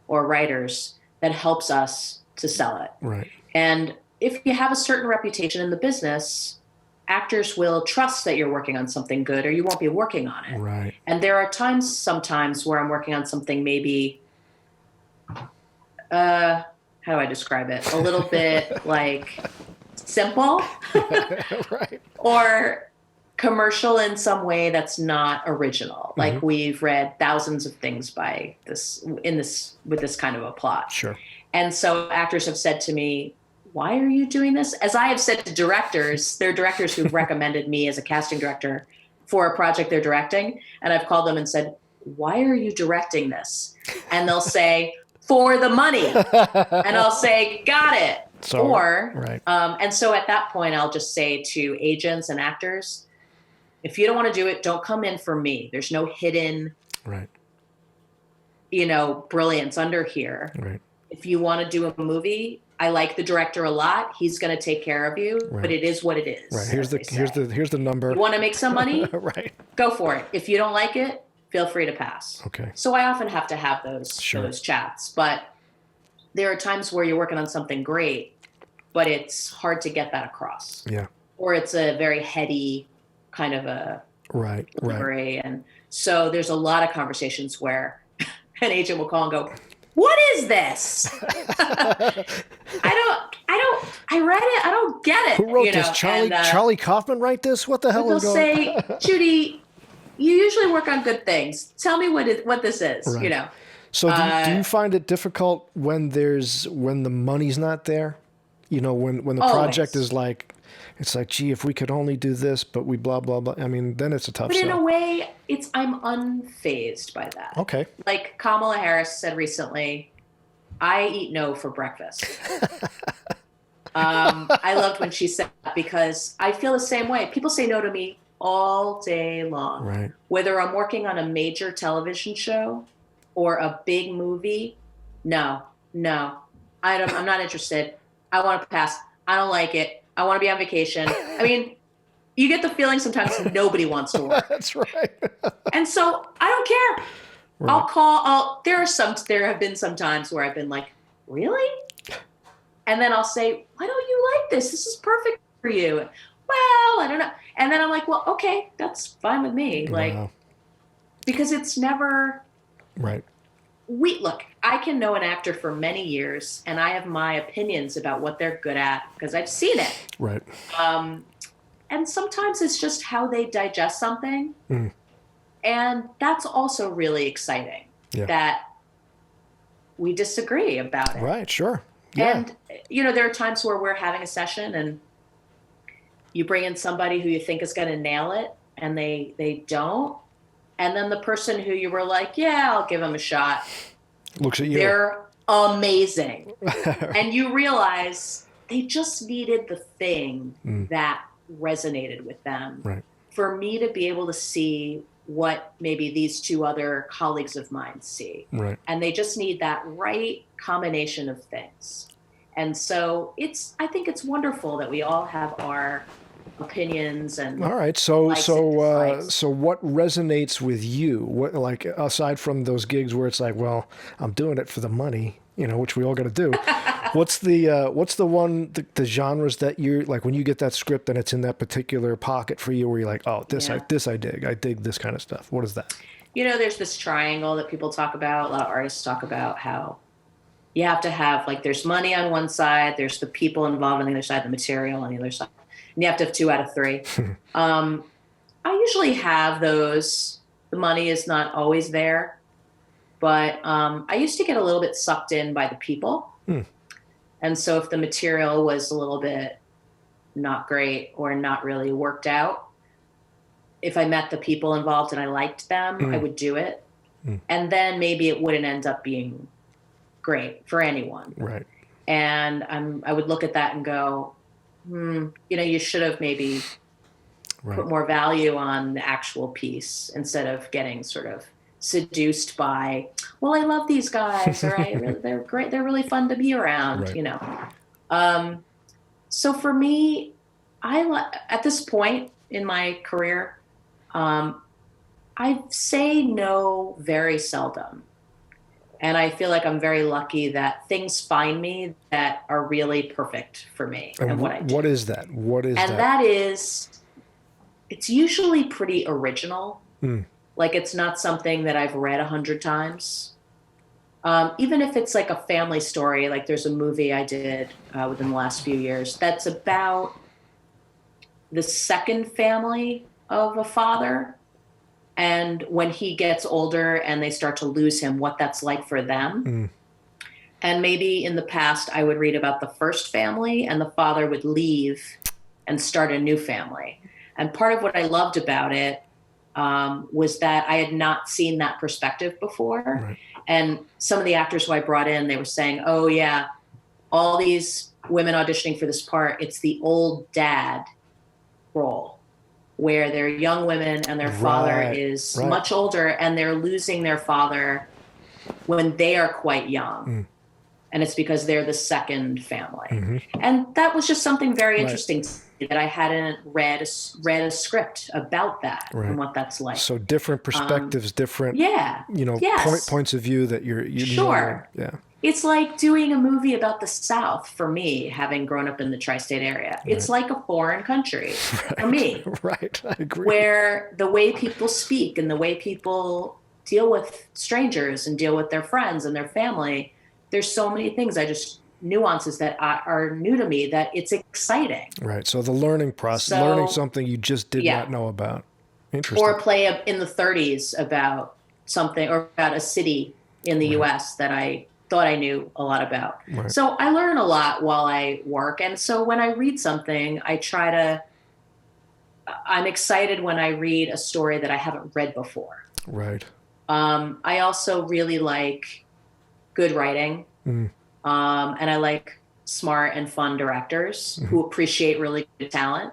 or writers that helps us to sell it. Right. And if you have a certain reputation in the business, actors will trust that you're working on something good or you won't be working on it. Right. And there are sometimes where I'm working on something maybe, how do I describe it? A little bit like simple right. or commercial in some way that's not original. Mm-hmm. Like we've read thousands of things with this kind of a plot. Sure. And so actors have said to me, why are you doing this? As I have said to directors, there are directors who've recommended me as a casting director for a project they're directing. And I've called them and said, why are you directing this? And they'll say, for the money. And I'll say, got it. So, right. And so at that point, I'll just say to agents and actors, if you don't want to do it, don't come in for me. There's no hidden, right, brilliance under here. Right. If you want to do a movie, I like the director a lot. He's going to take care of you, right. But it is what it is. Right. Here's the number. You want to make some money? Right. Go for it. If you don't like it, feel free to pass. Okay. So I often have to have those chats, but there are times where you're working on something great, but it's hard to get that across. Yeah. Or it's a very heady kind of a delivery. And so there's a lot of conversations where an agent will call and go, "What is this? I read it. I don't get it." Who wrote this? Charlie Kaufman write this? What the hell is going on? They'll say, "Judy, you usually work on good things. Tell me what this is," Right. So do you find it difficult when the money's not there? When the project is like, it's like, gee, if we could only do this, but we blah, blah, blah. I mean, then it's a tough sell. But in a way, I'm unfazed by that. Okay. Like Kamala Harris said recently, "I eat no for breakfast." I loved when she said that because I feel the same way. People say no to me all day long. Right. Whether I'm working on a major television show or a big movie, no, I'm not interested. I want to pass. I don't like it. I want to be on vacation. I mean, you get the feeling sometimes nobody wants to work. That's right. And so I don't care. Right. I'll call. There have been some times where I've been like, "Really?" And then I'll say, "Why don't you like this? This is perfect for you." "Well, I don't know." And then I'm like, "Well, okay, that's fine with me." Like, because it's never right. Look, I can know an actor for many years, and I have my opinions about what they're good at because I've seen it. Right. And sometimes it's just how they digest something. Mm. And that's also really exciting that we disagree about it. Right, sure. Yeah. And, there are times where we're having a session and you bring in somebody who you think is going to nail it and they don't. And then the person who you were like, "Yeah, I'll give them a shot," looks at you. They're amazing. And you realize they just needed the thing that resonated with them. Right. For me to be able to see what maybe these two other colleagues of mine see. Right. And they just need that right combination of things. And so I think it's wonderful that we all have our opinions and all right. So what resonates with you? What, like, aside from those gigs where it's like, well, I'm doing it for the money, which we all got to do. What's the genres that you're like when you get that script and it's in that particular pocket for you where you're like, "Oh, I dig this kind of stuff." What is that? There's this triangle that people talk about. A lot of artists talk about how you have to have, like, there's money on one side, there's the people involved on the other side, the material on the other side. And you have to have 2 out of 3. I usually have those. The money is not always there. But I used to get a little bit sucked in by the people. And so if the material was a little bit not great or not really worked out, if I met the people involved and I liked them, I would do it. And then maybe it wouldn't end up being great for anyone. Right. And I would look at that and go, you should have maybe put more value on the actual piece instead of getting sort of seduced by, "Well, I love these guys," or "They're great. They're really fun to be around," Right. So for me, at this point in my career, I say no very seldom. And I feel like I'm very lucky that things find me that are really perfect for me and what I do. What is that? And that is, it's usually pretty original. Like, it's not something that I've read 100 times. Even if it's like a family story, like there's a movie I did within the last few years that's about the second family of a father. And when he gets older and they start to lose him, what that's like for them. And maybe in the past, I would read about the first family and the father would leave and start a new family. And part of what I loved about it was that I had not seen that perspective before. Right. And some of the actors who I brought in, they were saying, "Oh, yeah, all these women auditioning for this part, it's the old dad role, where they're young women and their father is much older and they're losing their father when they are quite young. And it's because they're the second family." And that was just something very interesting to that I hadn't read a script about that and what that's like. So different perspectives, different, yeah, yes, points of view that you sure. yeah. It's like doing a movie about the South for me, having grown up in the tri-state area. It's like a foreign country for me. Right, I agree. Where the way people speak and the way people deal with strangers and deal with their friends and their family, there's so many things nuances that are new to me that it's exciting. Right. So the learning process, learning something you just did not know about. Interesting. Or play in the 30s about something or about a city in the U.S. that I thought I knew a lot about. Right. So I learn a lot while I work. And so when I read something, I'm excited when I read a story that I haven't read before. Right. I also really like good writing. And I like smart and fun directors who appreciate really good talent.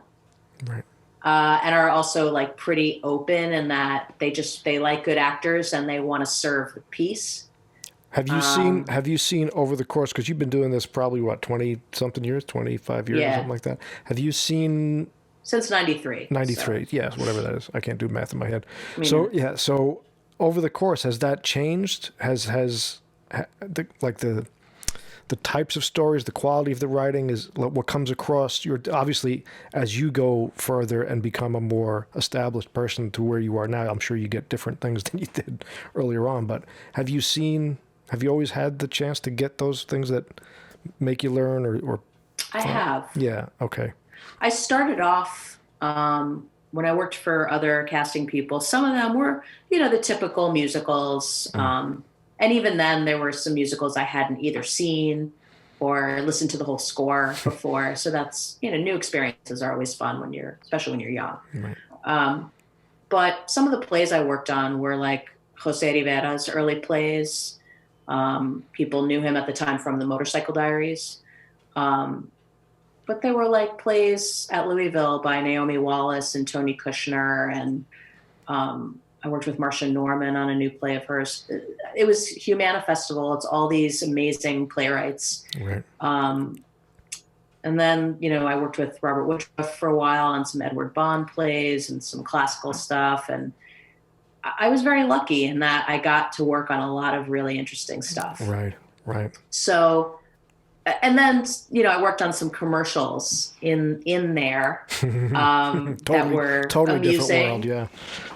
Right. And are also like pretty open in that they like good actors and they want to serve the piece. Have you seen over the course, because you've been doing this probably 20 something years, 25 years or something like that. Have you seen since 93? 93, yes, whatever that is. I can't do math in my head. So over the course, has that changed? Has the types of stories, the quality of the writing, is what comes across? Obviously, as you go further and become a more established person to where you are now, I'm sure you get different things than you did earlier on. But have you always had the chance to get those things that make you learn or I have. Yeah. Okay. I started off when I worked for other casting people. Some of them were, the typical musicals. And even then, there were some musicals I hadn't either seen or listened to the whole score before. So that's, new experiences are always fun especially when you're young. Right. But some of the plays I worked on were like Jose Rivera's early plays. People knew him at the time from the Motorcycle Diaries. But they were like plays at Louisville by Naomi Wallace and Tony Kushner. And I worked with Marcia Norman on a new play of hers. It was Humana Festival. It's all these amazing playwrights. Right. And then, I worked with Robert Woodruff for a while on some Edward Bond plays and some classical stuff. And I was very lucky in that I got to work on a lot of really interesting stuff. Right. So, and then, I worked on some commercials in there that were totally amusing. Different world, yeah.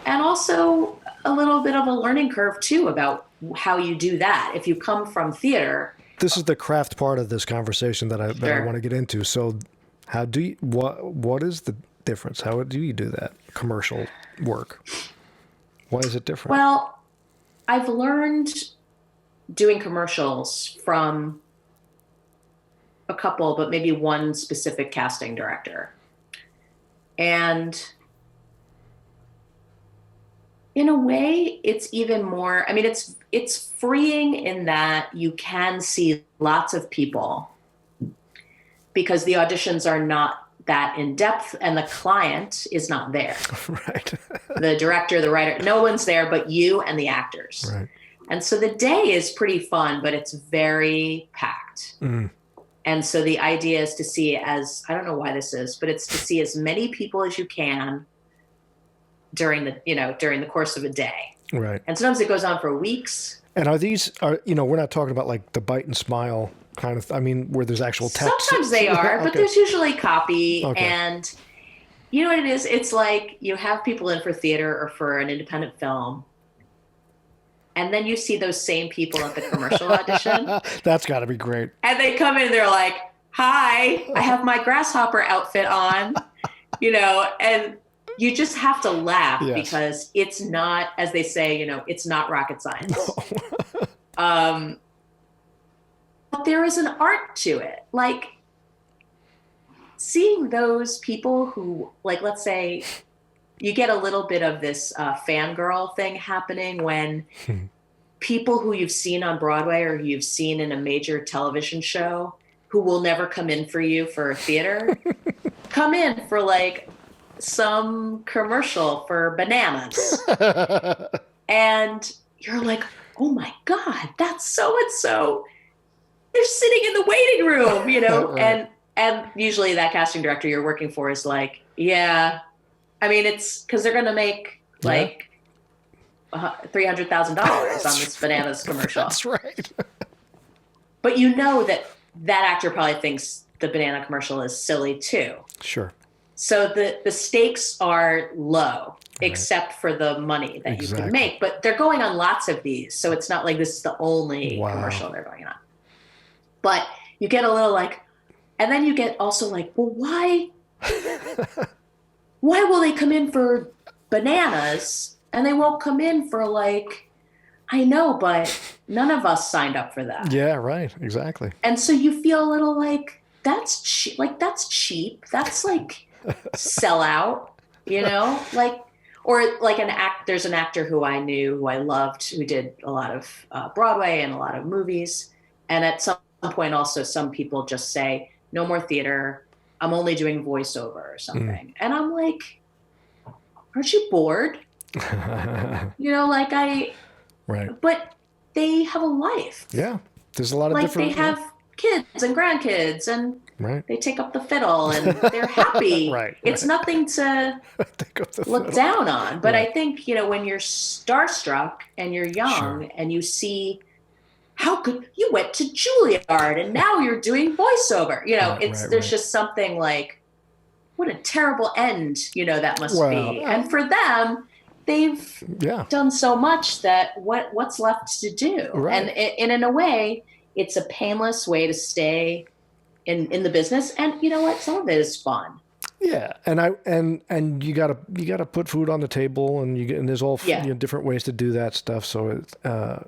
And also a little bit of a learning curve, too, about how you do that. If you come from theater. This is the craft part of this conversation that I want to get into. So what is the difference? How do you do that commercial work? Why is it different? Well, I've learned doing commercials from a couple, but maybe one specific casting director. And in a way, it's even more, it's freeing in that you can see lots of people because the auditions are not that in depth and the client is not there. Right. The director, the writer, no one's there but you and the actors. Right. And so the day is pretty fun, but it's very packed. And so the idea is to see I don't know why this is, but it's to see as many people as you can during the course of a day. Right. And sometimes it goes on for weeks. And we're not talking about like the bite and smile kind of, where there's actual text. Sometimes they are, okay. But there's usually copy. Okay. And you know what it is? It's like you have people in for theater or for an independent film. And then you see those same people at the commercial audition. That's got to be great. And they come in and they're like, hi, I have my grasshopper outfit on, and you just have to laugh because it's not, as they say, it's not rocket science. No. But there is an art to it. Like seeing those people who, like, let's say, you get a little bit of this fangirl thing happening when people who you've seen on Broadway or who you've seen in a major television show who will never come in for you for a theater, come in for like some commercial for bananas. And you're like, oh my God, that's so-and-so. They're sitting in the waiting room, Right. And usually that casting director you're working for is like, yeah, I mean, it's because they're going to make like $300,000 on this bananas commercial. That's right. But you know that actor probably thinks the banana commercial is silly too. Sure. So the stakes are low, except for the money that you can make. But they're going on lots of these, so it's not like this is the only commercial they're going on. But you get a little like, and then you get also like, well, why will they come in for bananas and they won't come in for like, I know, but none of us signed up for that. Yeah, right. Exactly. And so you feel a little like, that's cheap. Like, that's cheap. That's like sell out, you know, like, or like there's an actor who I knew, who I loved, who did a lot of Broadway and a lot of movies. And at some point also, some people just say, no more theater. I'm only doing voiceover or something. And I'm like, aren't you bored? You know, like right. But they have a life. Yeah. There's a lot of different. Like they have kids and grandkids and right. they take up the fiddle and they're happy. It's nothing to look down on. But I think, you know, when you're starstruck and you're young and you see how could you went to Juilliard and now you're doing voiceover, you know, there's just something like, what a terrible end, you know, that must be. And for them, they've done so much that what's left to do. And in a way, it's a painless way to stay in the business. And you know what? Some of it is fun. Yeah, and you gotta put food on the table, and there's all you know, different ways to do that stuff. So it's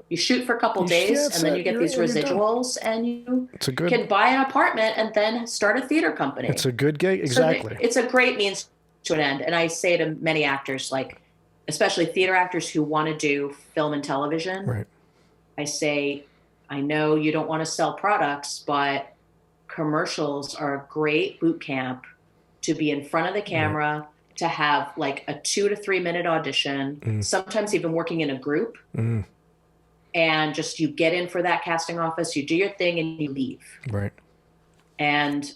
you shoot for a couple days, and then you get these residuals, and you can buy an apartment and then start a theater company. It's a good gig, exactly. So it's a great means to an end. And I say to many actors, like especially theater actors who want to do film and television, right. I say, I know you don't want to sell products, but commercials are a great boot camp to be in front of the camera, to have like a 2 to 3 minute audition, sometimes even working in a group. And just you get in for that casting office, you do your thing and you leave. Right. And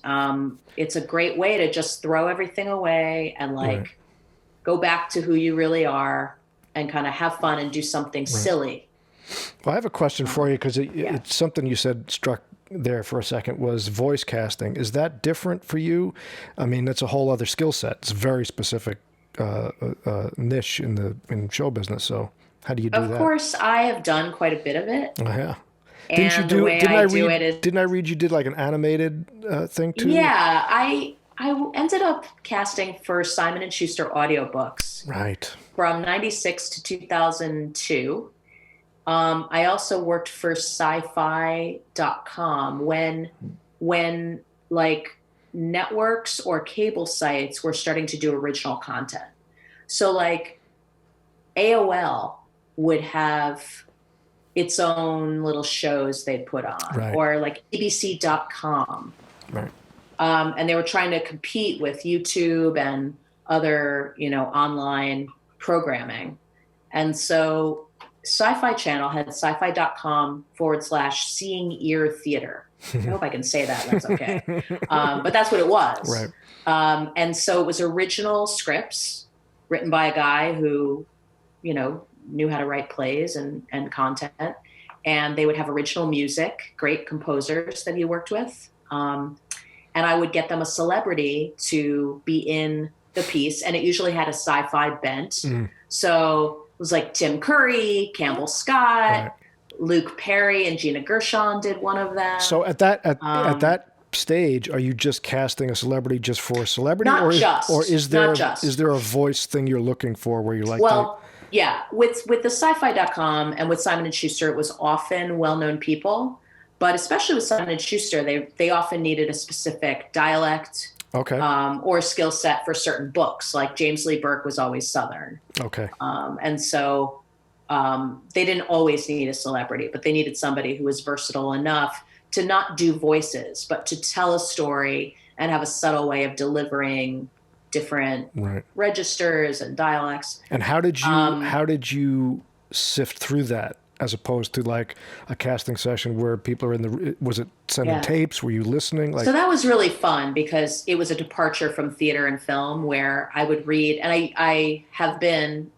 it's a great way to just throw everything away and like go back to who you really are and kind of have fun and do something silly. Well, I have a question for you because it's something you said struck there for a second was voice casting. Is that different for you? I mean, that's a whole other skill set. It's a very specific niche in show business. So how do you do that? Of course, I have done quite a bit of it. Oh, yeah. Didn't I read you did like an animated thing too? Yeah, I ended up casting for Simon & Schuster audiobooks. Right. From 96 to 2002. I also worked for sci-fi.com when like networks or cable sites were starting to do original content. So like AOL would have its own little shows they'd put on, or like ABC.com. Right. And they were trying to compete with YouTube and other, you know, online programming. And so Sci-Fi Channel had sci-fi.com/seeing ear theater. I hope I can say that. That's okay. But that's what it was. Right. And so it was original scripts written by a guy who, you know, knew how to write plays and content. And they would have original music, great composers that he worked with. And I would get them a celebrity to be in the piece. And it usually had a sci-fi bent. So it was like Tim Curry, Campbell Scott, Luke Perry, and Gina Gershon did one of them. So at that stage, are you just casting a celebrity just for a celebrity, or is there a voice thing you're looking for where you like? Yeah, with the sci-fi.com and with Simon & Schuster, it was often well-known people, but especially with Simon & Schuster, they often needed a specific dialect. Okay. Or skill set for certain books, like James Lee Burke was always Southern. Okay. And so they didn't always need a celebrity, but they needed somebody who was versatile enough to not do voices, but to tell a story and have a subtle way of delivering different registers and dialects. And how did you sift through that? As opposed to like a casting session where people are was it sending tapes? Were you listening? Like, so that was really fun because it was a departure from theater and film where I would read, and I have been,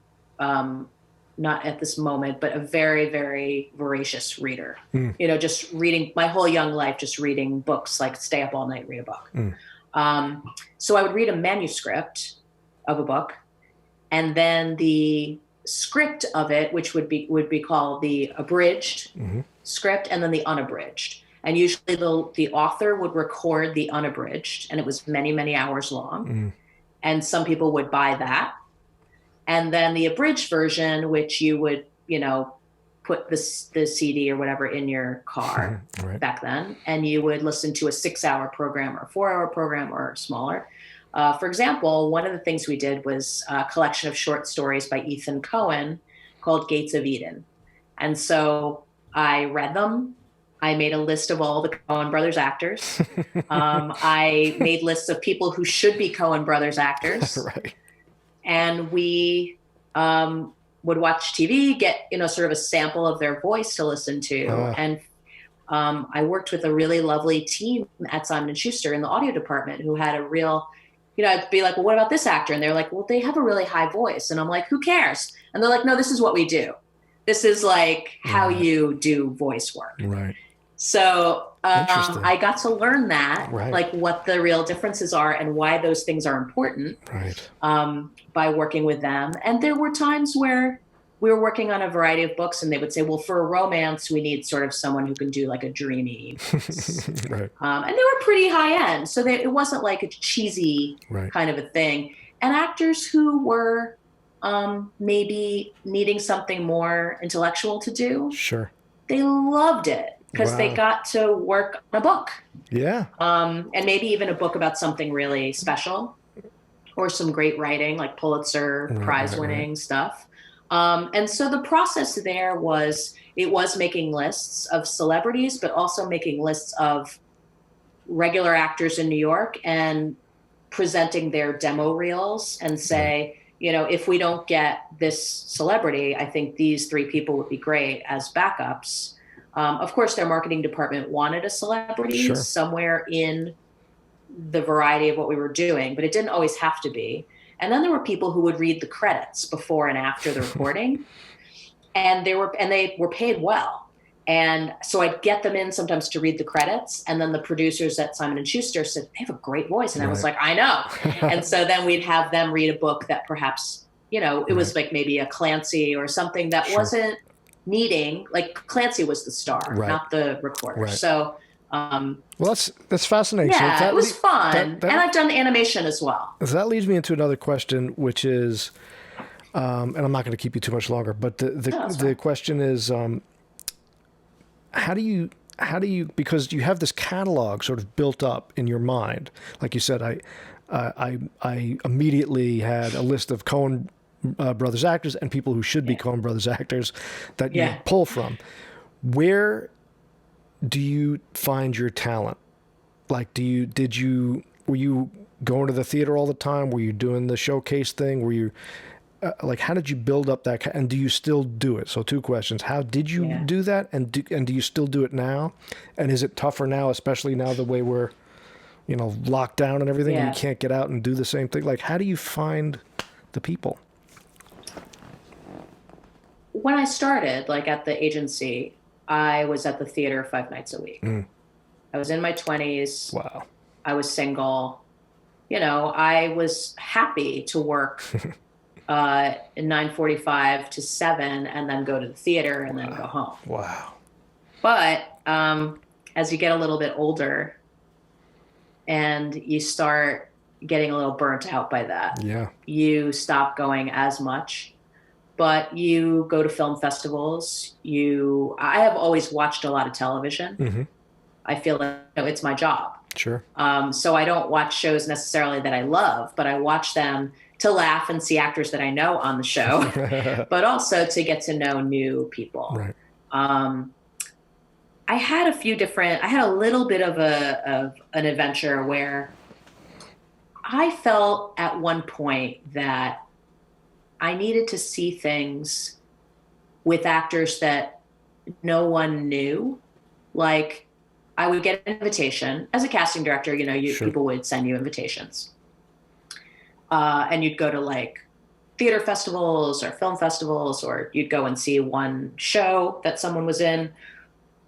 not at this moment, but a very, very voracious reader. You know, just reading my whole young life, just reading books, like stay up all night, read a book. So I would read a manuscript of a book, and then the script of it, which would be called the abridged script, and then the unabridged. And usually the author would record the unabridged, and it was many, many hours long. And some people would buy that. And then the abridged version, which you would, you know, put the CD or whatever in your car back then, and you would listen to a 6-hour program or a 4-hour program or smaller. For example, one of the things we did was a collection of short stories by Ethan Cohen called Gates of Eden. And so I read them. I made a list of all the Coen brothers actors. I made lists of people who should be Coen brothers actors. And we would watch TV, get, you know, sort of a sample of their voice to listen to. And I worked with a really lovely team at Simon & Schuster in the audio department who had a real, you know, I'd be like, well, what about this actor? And they're like, well, they have a really high voice. And I'm like, who cares? And they're like, no, this is what we do. This is like how you do voice work. So I got to learn that, like what the real differences are and why those things are important by working with them. And there were times where we were working on a variety of books and they would say, well, for a romance, we need sort of someone who can do like a dreamy voice. And they were pretty high end. So it wasn't like a cheesy kind of a thing. And actors who were maybe needing something more intellectual to do, they loved it. Because they got to work on a book. And maybe even a book about something really special or some great writing, like Pulitzer Prize winning stuff. And so the process there was making lists of celebrities, but also making lists of regular actors in New York and presenting their demo reels and say, you know, if we don't get this celebrity, I think these 3 people would be great as backups. Of course, their marketing department wanted a celebrity somewhere in the variety of what we were doing, but it didn't always have to be. And then there were people who would read the credits before and after the recording, and they were paid well. And so I'd get them in sometimes to read the credits, and then the producers at Simon & Schuster said, they have a great voice. And I was like, I know. And so then we'd have them read a book that perhaps, you know, it was like maybe a Clancy or something that wasn't needing, like Clancy was the star, not the recorder. So, well, that's fascinating. Yeah, so it was fun. And I've done animation as well. So that leads me into another question, which is, and I'm not going to keep you too much longer, but the question is, how do you, because you have this catalog sort of built up in your mind, like you said, I immediately had a list of Coen brothers actors and people who should be Coen brothers actors that you pull from. Where do you find your talent? Like, were you going to the theater all the time? Were you doing the showcase thing? Were you like, how did you build up that? And do you still do it? So 2 questions. How did you do that? And do you still do it now? And is it tougher now, especially now the way we're, you know, locked down and everything, and you can't get out and do the same thing? Like, how do you find the people? When I started, like at the agency, I was at the theater 5 nights a week. I was in my 20s. Wow. I was single. You know, I was happy to work in 9:45 to 7 and then go to the theater and then go home. Wow. But as you get a little bit older and you start getting a little burnt out by that, you stop going as much. But you go to film festivals. I have always watched a lot of television. I feel like, you know, it's my job. So I don't watch shows necessarily that I love, but I watch them to laugh and see actors that I know on the show, but also to get to know new people. I had a little bit of an adventure where I felt at one point that I needed to see things with actors that no one knew. Like, I would get an invitation as a casting director. You know, Sure. people would send you invitations, and you'd go to like theater festivals or film festivals, or you'd go and see one show that someone was in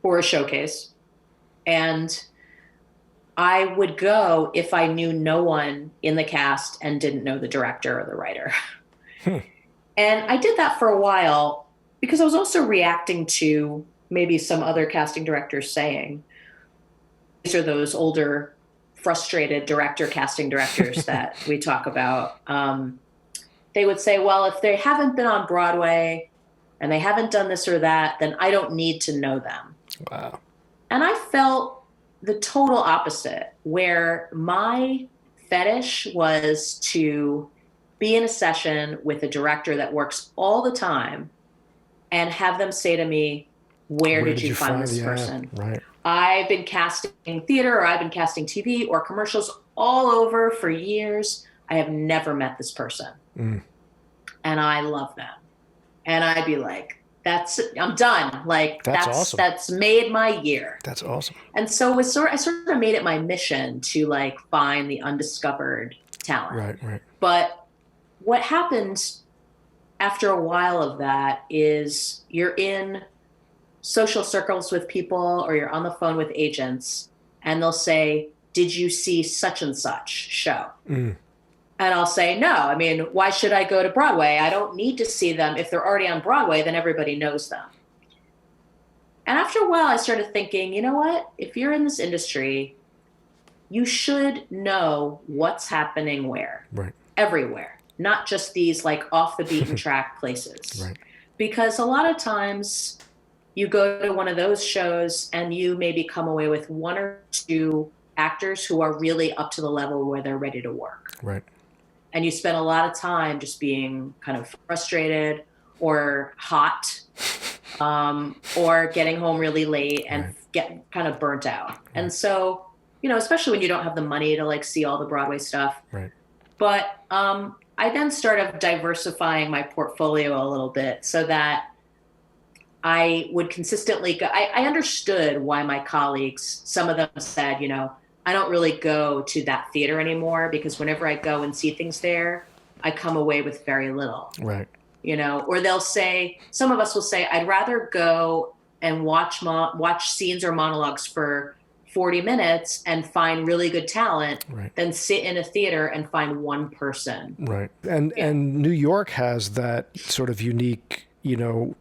or a showcase. And I would go if I knew no one in the cast and didn't know the director or the writer. Hmm. And I did that for a while because I was also reacting to maybe some other casting directors saying, these are those older, frustrated casting directors that we talk about. They would say, well, if they haven't been on Broadway and they haven't done this or that, then I don't need to know them. Wow. And I felt the total opposite, where my fetish was to be in a session with a director that works all the time and have them say to me, where did you find this person? Right. I've been casting theater, or I've been casting TV or commercials all over for years. I have never met this person. Mm. And I love them. And I'd be like, I'm done. Like That's awesome. That's made my year. That's awesome. And so I sort of made it my mission to like find the undiscovered talent. Right. But what happened after a while of that is you're in social circles with people, or you're on the phone with agents, and they'll say, did you see such and such show? Mm. And I'll say, no. I mean, why should I go to Broadway? I don't need to see them. If they're already on Broadway, then everybody knows them. And after a while, I started thinking, you know what? If you're in this industry, you should know what's happening where. Right. Everywhere. Not just these like off the beaten track places. Right. Because a lot of times you go to one of those shows and you maybe come away with one or two actors who are really up to the level where they're ready to work. Right. And you spend a lot of time just being kind of frustrated or hot, or getting home really late and get kind of burnt out. Right. And so, you know, especially when you don't have the money to like see all the Broadway stuff. Right. But I then started diversifying my portfolio a little bit so that I would consistently go. I understood why my colleagues, some of them said, you know, I don't really go to that theater anymore because whenever I go and see things there, I come away with very little. Right. You know, or they'll say, some of us will say, I'd rather go and watch scenes or monologues for 40 minutes and find really good talent than sit in a theater and find one person. Right. And New York has that sort of unique, you know,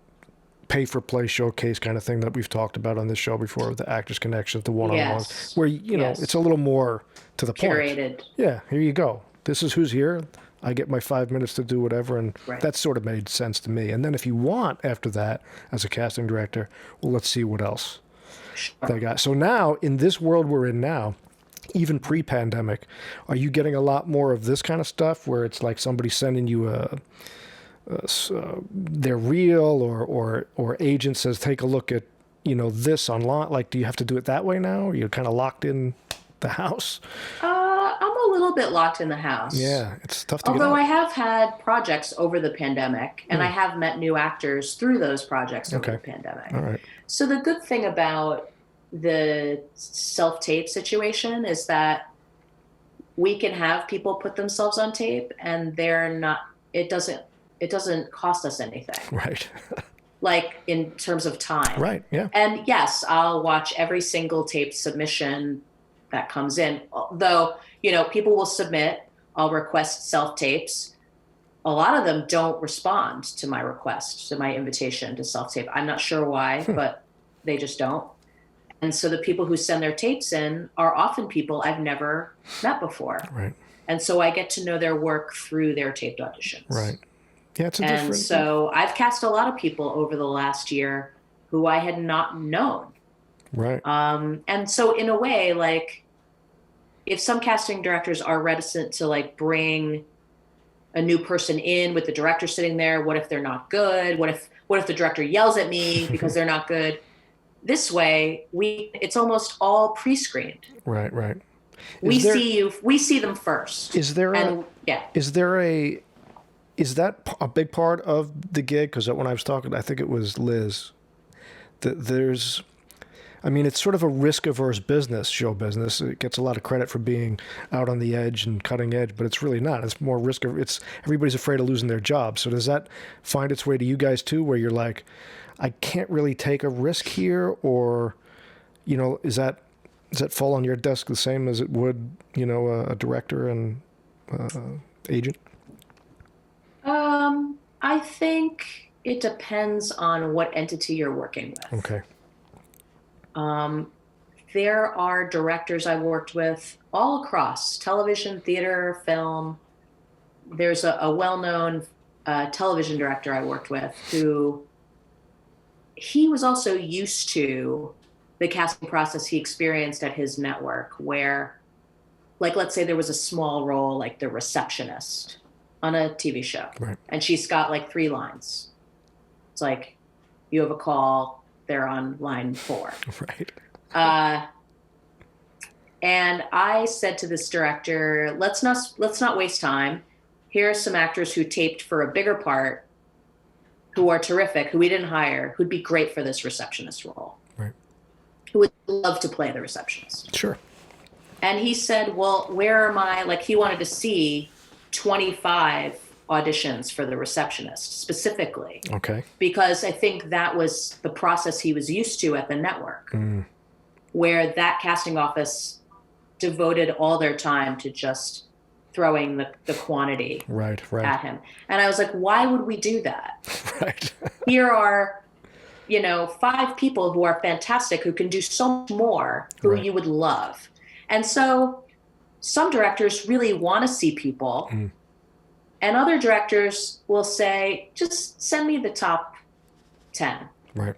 pay for play showcase kind of thing that we've talked about on this show before, with the Actors Connection, the one-on-ones, where, you know, it's a little more to the curated. Point. Yeah, here you go. This is who's here. I get my 5 minutes to do whatever, and that sort of made sense to me. And then if you want, after that, as a casting director, well, let's see what else they got. So now, in this world we're in now, even pre-pandemic, are you getting a lot more of this kind of stuff where it's like somebody sending you their reel, or agent says, take a look at, you know, this online? Like, do you have to do it that way now? Or you're kind of locked in the house? I'm a little bit locked in the house. Yeah, it's tough to Although get out. I have had projects over the pandemic, and I have met new actors through those projects over the pandemic. All right. So the good thing about the self-tape situation is that we can have people put themselves on tape, and it doesn't cost us anything. Right. Like in terms of time. Right, yeah. And yes, I'll watch every single tape submission that comes in. Though, you know, people will submit, I'll request self-tapes. A lot of them don't respond to my request, to my invitation to self-tape. I'm not sure why, but they just don't. And so the people who send their tapes in are often people I've never met before. Right. And so I get to know their work through their taped auditions. Right. Yeah, it's a and different... so I've cast a lot of people over the last year who I had not known. Right. And so in a way, like, if some casting directors are reticent to like bring a new person in with the director sitting there, what if they're not good? What if the director yells at me because they're not good? This way, it's almost all pre-screened. Right. We see them first. Is that a big part of the gig? Because when I was talking, I think it was Liz, I mean, it's sort of a risk-averse business, show business. It gets a lot of credit for being out on the edge and cutting edge, but it's really not. It's more risk. It's everybody's afraid of losing their job. So does that find its way to you guys too, where you're like, I can't really take a risk here, or, does that fall on your desk the same as it would, a director and agent? I think it depends on what entity you're working with. Okay. There are directors I've worked with all across television, theater, film. There's a well-known television director I worked with who he was also used to the casting process he experienced at his network, where, like, let's say there was a small role like the receptionist on a TV show, right, and she's got like 3 lines. It's like, you have a call, they're on line 4. Right. And I said to this director, let's not waste time. Here are some actors who taped for a bigger part, who are terrific, who we didn't hire, who'd be great for this receptionist role. Right. Who would love to play the receptionist. Sure. And he said, well, where am I? Like, he wanted to see 25 auditions for the receptionist specifically. Okay. Because I think that was the process he was used to at the network, where that casting office devoted all their time to just throwing the quantity right at him. And I was like, why would we do that? Right. Here are, 5 people who are fantastic, who can do so much more, who right, you would love. And so some directors really want to see people, and other directors will say, just send me the top 10. Right.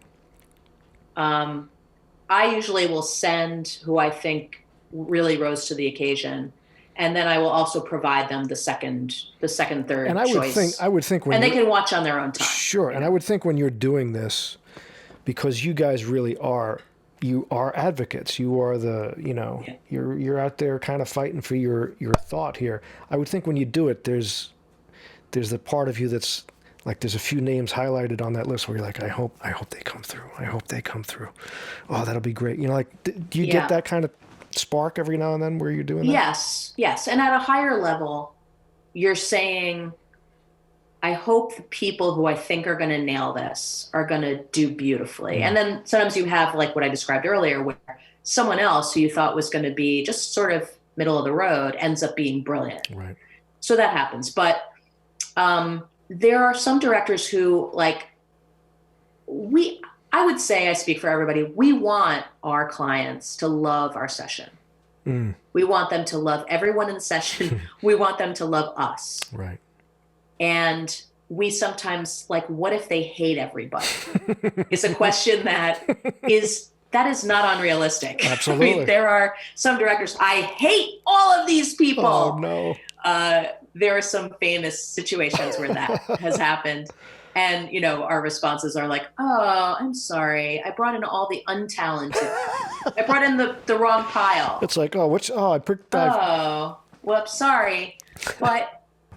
I usually will send who I think really rose to the occasion, and then I will also provide them the second, third and choice. I would think when and they can watch on their own time. Sure. And I would think when you're doing this, because you guys really are, you are advocates. You are you're out there kind of fighting for your thought here. I would think when you do it, there's the part of you that's like, there's a few names highlighted on that list where you're like, I hope they come through. I hope they come through. Oh, that'll be great. Do you get that kind of spark every now and then where you're doing that? Yes. And at a higher level, you're saying, I hope the people who I think are going to nail this are going to do beautifully. And then sometimes you have, like what I described earlier, where someone else who you thought was going to be just sort of middle of the road ends up being brilliant. Right. So that happens. But there are some directors who, like, I would say, I speak for everybody, we want our clients to love our session. We want them to love everyone in the session. We want them to love us. Right. And we sometimes, like, what if they hate everybody? It's a question that is not unrealistic. Absolutely. I mean, there are some directors, I hate all of these people. Oh, no. There are some famous situations where that has happened. And, our responses are like, oh, I'm sorry. I brought in all the untalented. I brought in the wrong pile. It's like, I picked that. Oh, whoops, sorry.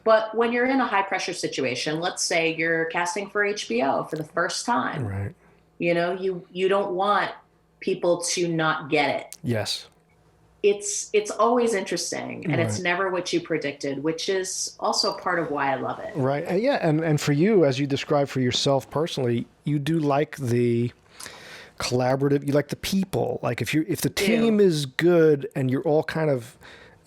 But when you're in a high pressure situation, let's say you're casting for HBO for the first time. Right. You don't want people to not get it. Yes. It's always interesting, and it's never what you predicted, which is also part of why I love it. Right. And for you, as you described for yourself personally, you do like the collaborative, you like the people. Like if the team is good and you're all kind of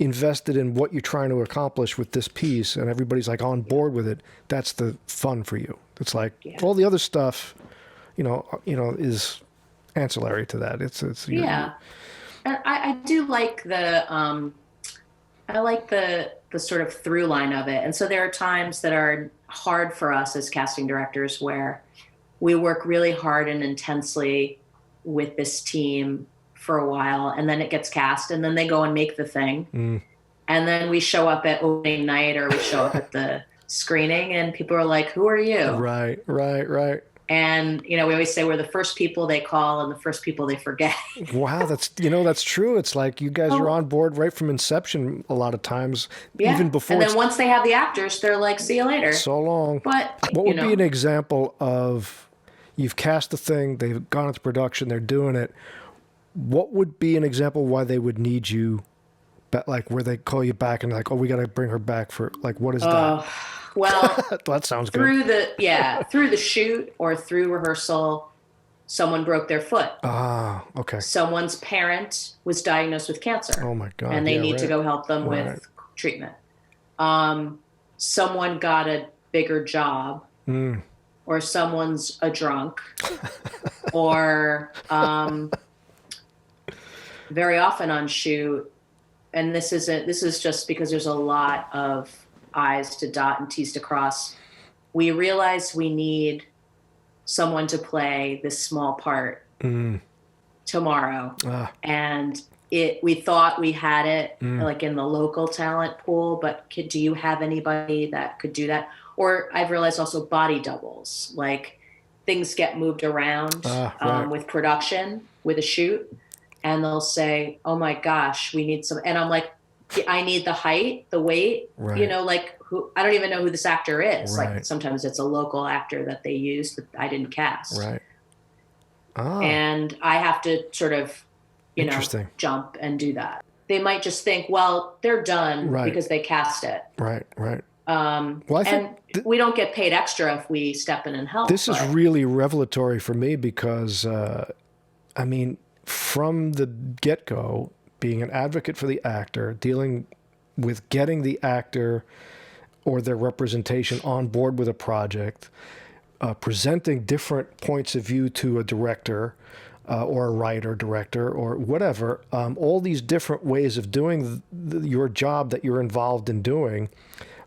invested in what you're trying to accomplish with this piece and everybody's like on board with it, that's the fun for you. It's like all the other stuff, is ancillary to that. It's And I do like the sort of through line of it. And so there are times that are hard for us as casting directors where we work really hard and intensely with this team for a while, and then it gets cast, and then they go and make the thing. And then we show up at opening night, or we show up at the screening, and people are like, who are you? Right. And, we always say we're the first people they call and the first people they forget. Wow, that's true. It's like you guys are on board right from inception a lot of times, even before. And then once they have the actors, they're like, see you later. So long. But what would be an example of, you've cast the thing, they've gone into production, they're doing it. what would be an example why they would need you, like where they call you back and like, oh, we got to bring her back for like, what is that? Well, That sounds good. through the shoot or through rehearsal, someone broke their foot. Ah, okay. Someone's parent was diagnosed with cancer. Oh my God. And they need to go help them with treatment. Someone got a bigger job, or someone's a drunk, or very often on shoot, and this is just because there's a lot of I's to dot and T's to cross. We realize we need someone to play this small part tomorrow. And we thought we had it like in the local talent pool, but do you have anybody that could do that? Or I've realized also body doubles, like things get moved around with production, with a shoot, and they'll say, oh my gosh, we need some, and I'm like, I need the height, the weight, like I don't even know who this actor is. Right. Like sometimes it's a local actor that they use that I didn't cast. Right. And I have to sort of, jump and do that. They might just think, well, they're done because they cast it. Right. We don't get paid extra if we step in and help. This is really revelatory for me because, from the get-go, being an advocate for the actor, dealing with getting the actor or their representation on board with a project, presenting different points of view to a director or a writer, director, or whatever, all these different ways of doing your job that you're involved in doing,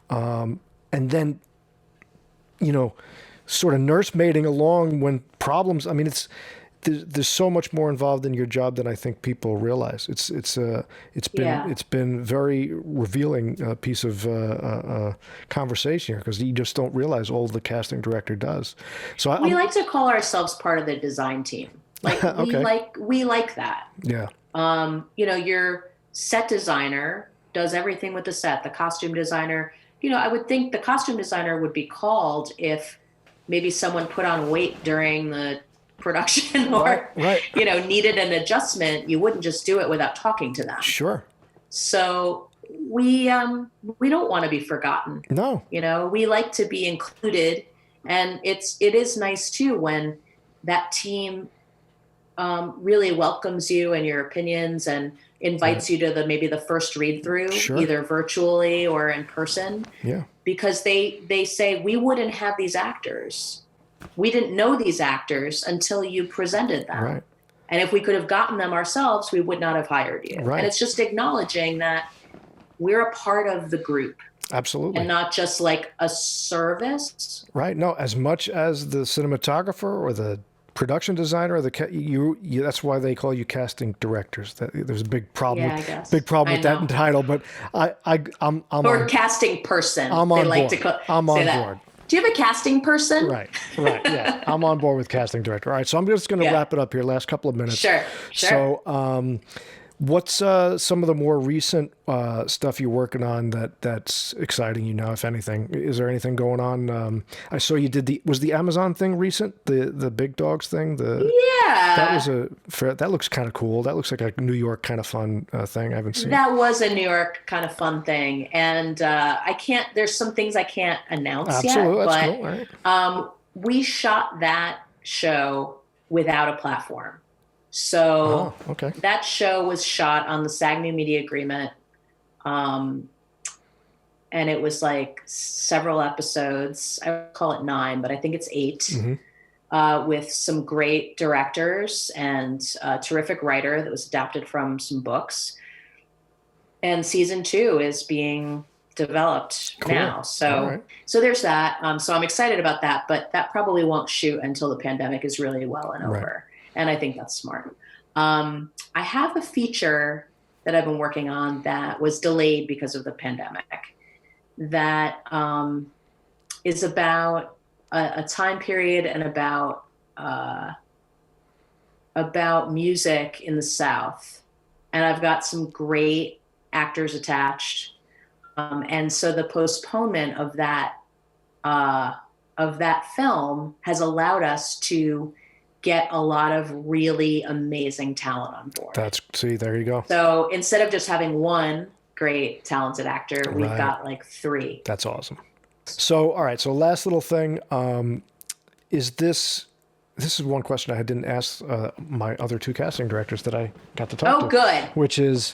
and then, sort of nursemaiding along when problems, there's so much more involved in your job than I think people realize. It's been very revealing piece of conversation here because you just don't realize all the casting director does. So we like to call ourselves part of the design team. Like we like that. Yeah. Your set designer does everything with the set. The costume designer, I would think the costume designer would be called if maybe someone put on weight during the production or needed an adjustment. You wouldn't just do it without talking to them. Sure. So we don't want to be forgotten. No. We like to be included, and it is nice too when that team really welcomes you and your opinions and invites you to maybe the first read through, either virtually or in person. Yeah. Because they say we wouldn't have these actors. We didn't know these actors until you presented them. Right. And if we could have gotten them ourselves, we would not have hired you. Right. And it's just acknowledging that we're a part of the group. Absolutely. And not just like a service. Right. No, as much as the cinematographer or the production designer or that's why they call you casting directors. There's a big problem. Yeah, I guess. Big problem with that title, but I'm or casting person. I'm on they board. Like to I'm on board. Do you have a casting person? Right. Yeah. I'm on board with casting director. All right. So I'm just going to wrap it up here. Last couple of minutes. Sure. So, what's some of the more recent stuff you're working on that's exciting you now, if anything? Is there anything going on? I saw you did was the Amazon thing recent, the Big Dogs thing? That looks kind of cool. That looks like a New York kind of fun thing. I haven't seen. That was a New York kind of fun thing, and there's some things I can't announce yet. Absolutely, that's cool. All right. We shot that show without a platform. So that show was shot on the SAG New Media Agreement. And it was like several episodes. I would call it 9, but I think it's 8, with some great directors and a terrific writer that was adapted from some books. And season 2 is being developed now. So there's that. So I'm excited about that, but that probably won't shoot until the pandemic is really well and over. And I think that's smart. I have a feature that I've been working on that was delayed because of the pandemic that is about a time period and about music in the South. And I've got some great actors attached. And so the postponement of that film has allowed us to get a lot of really amazing talent on board. There you go. So instead of just having one great talented actor, we've got like 3. That's awesome. So, all right. So last little thing, this is one question I didn't ask my other 2 casting directors that I got to talk to. Oh, good. Which is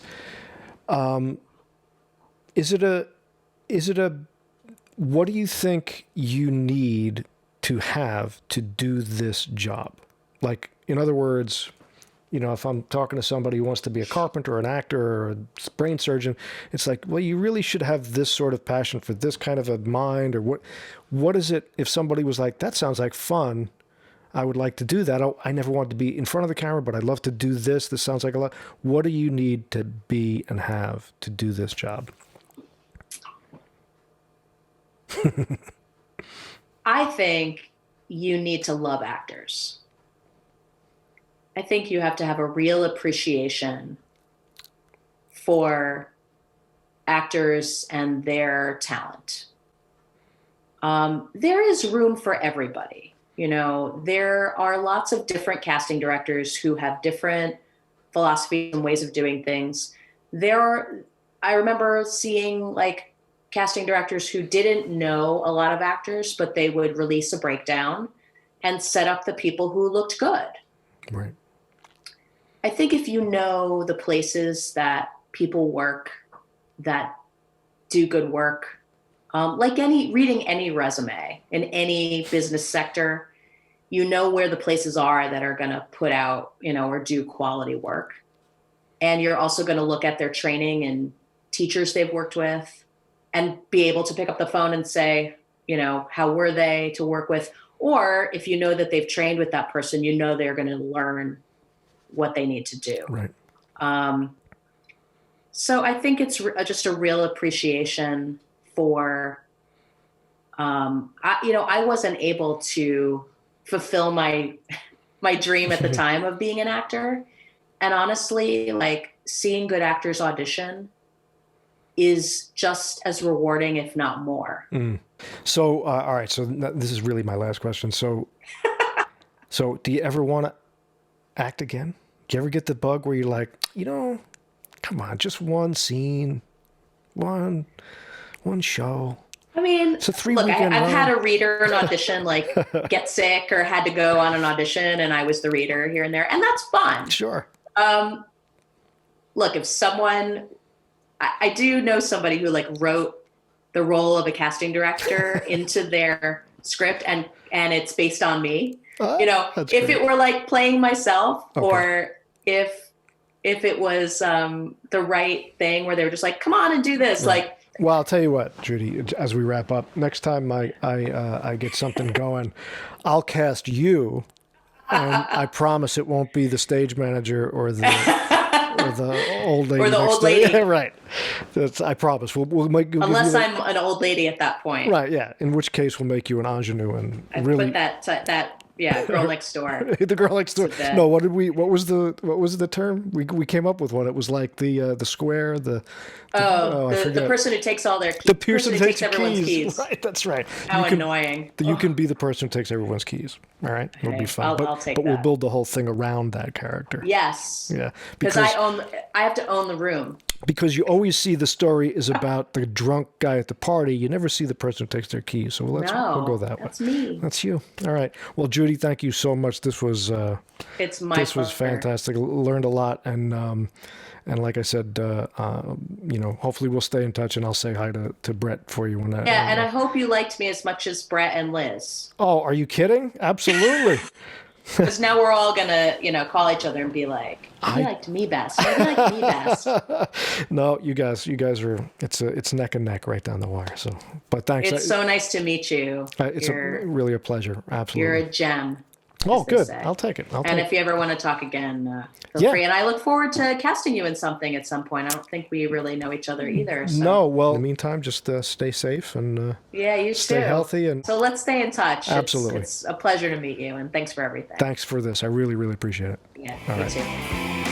it a, what do you think you need to have to do this job? Like, in other words, you know, if I'm talking to somebody who wants to be a carpenter or an actor or a brain surgeon, it's like, well, you really should have this sort of passion for this kind of a mind, or what is it? If somebody was like, that sounds like fun, I would like to do that. I never wanted to be in front of the camera, but I'd love to do this. This sounds like a lot. What do you need to be and have to do this job? I think you need to love actors. I think you have to have a real appreciation for actors and their talent. There is room for everybody. You know, there are lots of different casting directors who have different philosophies and ways of doing things. I remember seeing like casting directors who didn't know a lot of actors, but they would release a breakdown and set up the people who looked good. Right. I think if you know the places that people work that do good work, like reading any resume in any business sector, you know where the places are that are going to put out, you know, or do quality work. And you're also going to look at their training and teachers they've worked with and be able to pick up the phone and say, you know, how were they to work with? Or if you know that they've trained with that person, you know they're going to learn what they need to do. Right. So I think it's just a real appreciation for, I wasn't able to fulfill my dream at the time of being an actor. And honestly, like seeing good actors audition is just as rewarding, if not more. So, all right. So this is really my last question. So do you ever want to act again? Do you ever get the bug where you're like, you know, come on, just one scene, one show? I mean, it's a 3-weekend I've run. had a reader an audition, like get sick or had to go on an audition, and I was the reader here and there, and that's fun. Sure. Look, if someone, I do know somebody who like wrote the role of a casting director into their script, and it's based on me. You know, if great. it were like playing myself, okay. or if it was the right thing where they were just like, come on and do this, right. like. Well, I'll tell you what, Judy, as we wrap up, next time I get something going, I'll cast you, and I promise it won't be the stage manager or the old lady. Or the old lady. Right. I promise. We'll make Unless I'm an old lady at that point. Right, yeah. In which case we'll make you an ingenue and I really put that girl next door. the girl next door. No, what was the term? We came up with one. It was like the square, the person who takes all their keys. The person who takes everyone's keys. Right, that's right. How annoying. You can be the person who takes everyone's keys. All right? It'll be fun. I'll take but that. we'll build the whole thing around that character. Yes. Yeah. Because I have to own the room. Because you always see the story is about the drunk guy at the party. You never see the person who takes their keys. So we'll go that way. That's me. That's you. All right. Well, Judy, thank you so much. This was was fantastic. Learned a lot, and like I said, hopefully we'll stay in touch, and I'll say hi to Brett for you when I hope you liked me as much as Brett and Liz. Oh, are you kidding? Absolutely. Because now we're all gonna, call each other and be like, "You liked me best. You liked me best." No, you guys are. It's neck and neck right down the wire. So, but thanks. It's so nice to meet you. It's really a pleasure. Absolutely. You're a gem. Oh, good. I'll take it. And if you ever want to talk again, feel free. And I look forward to casting you in something at some point. I don't think we really know each other either. So. No. Well, in the meantime, just stay safe and you stay healthy. And so let's stay in touch. Absolutely. It's a pleasure to meet you, and thanks for everything. Thanks for this. I really, really appreciate it. Yeah, All me right. too.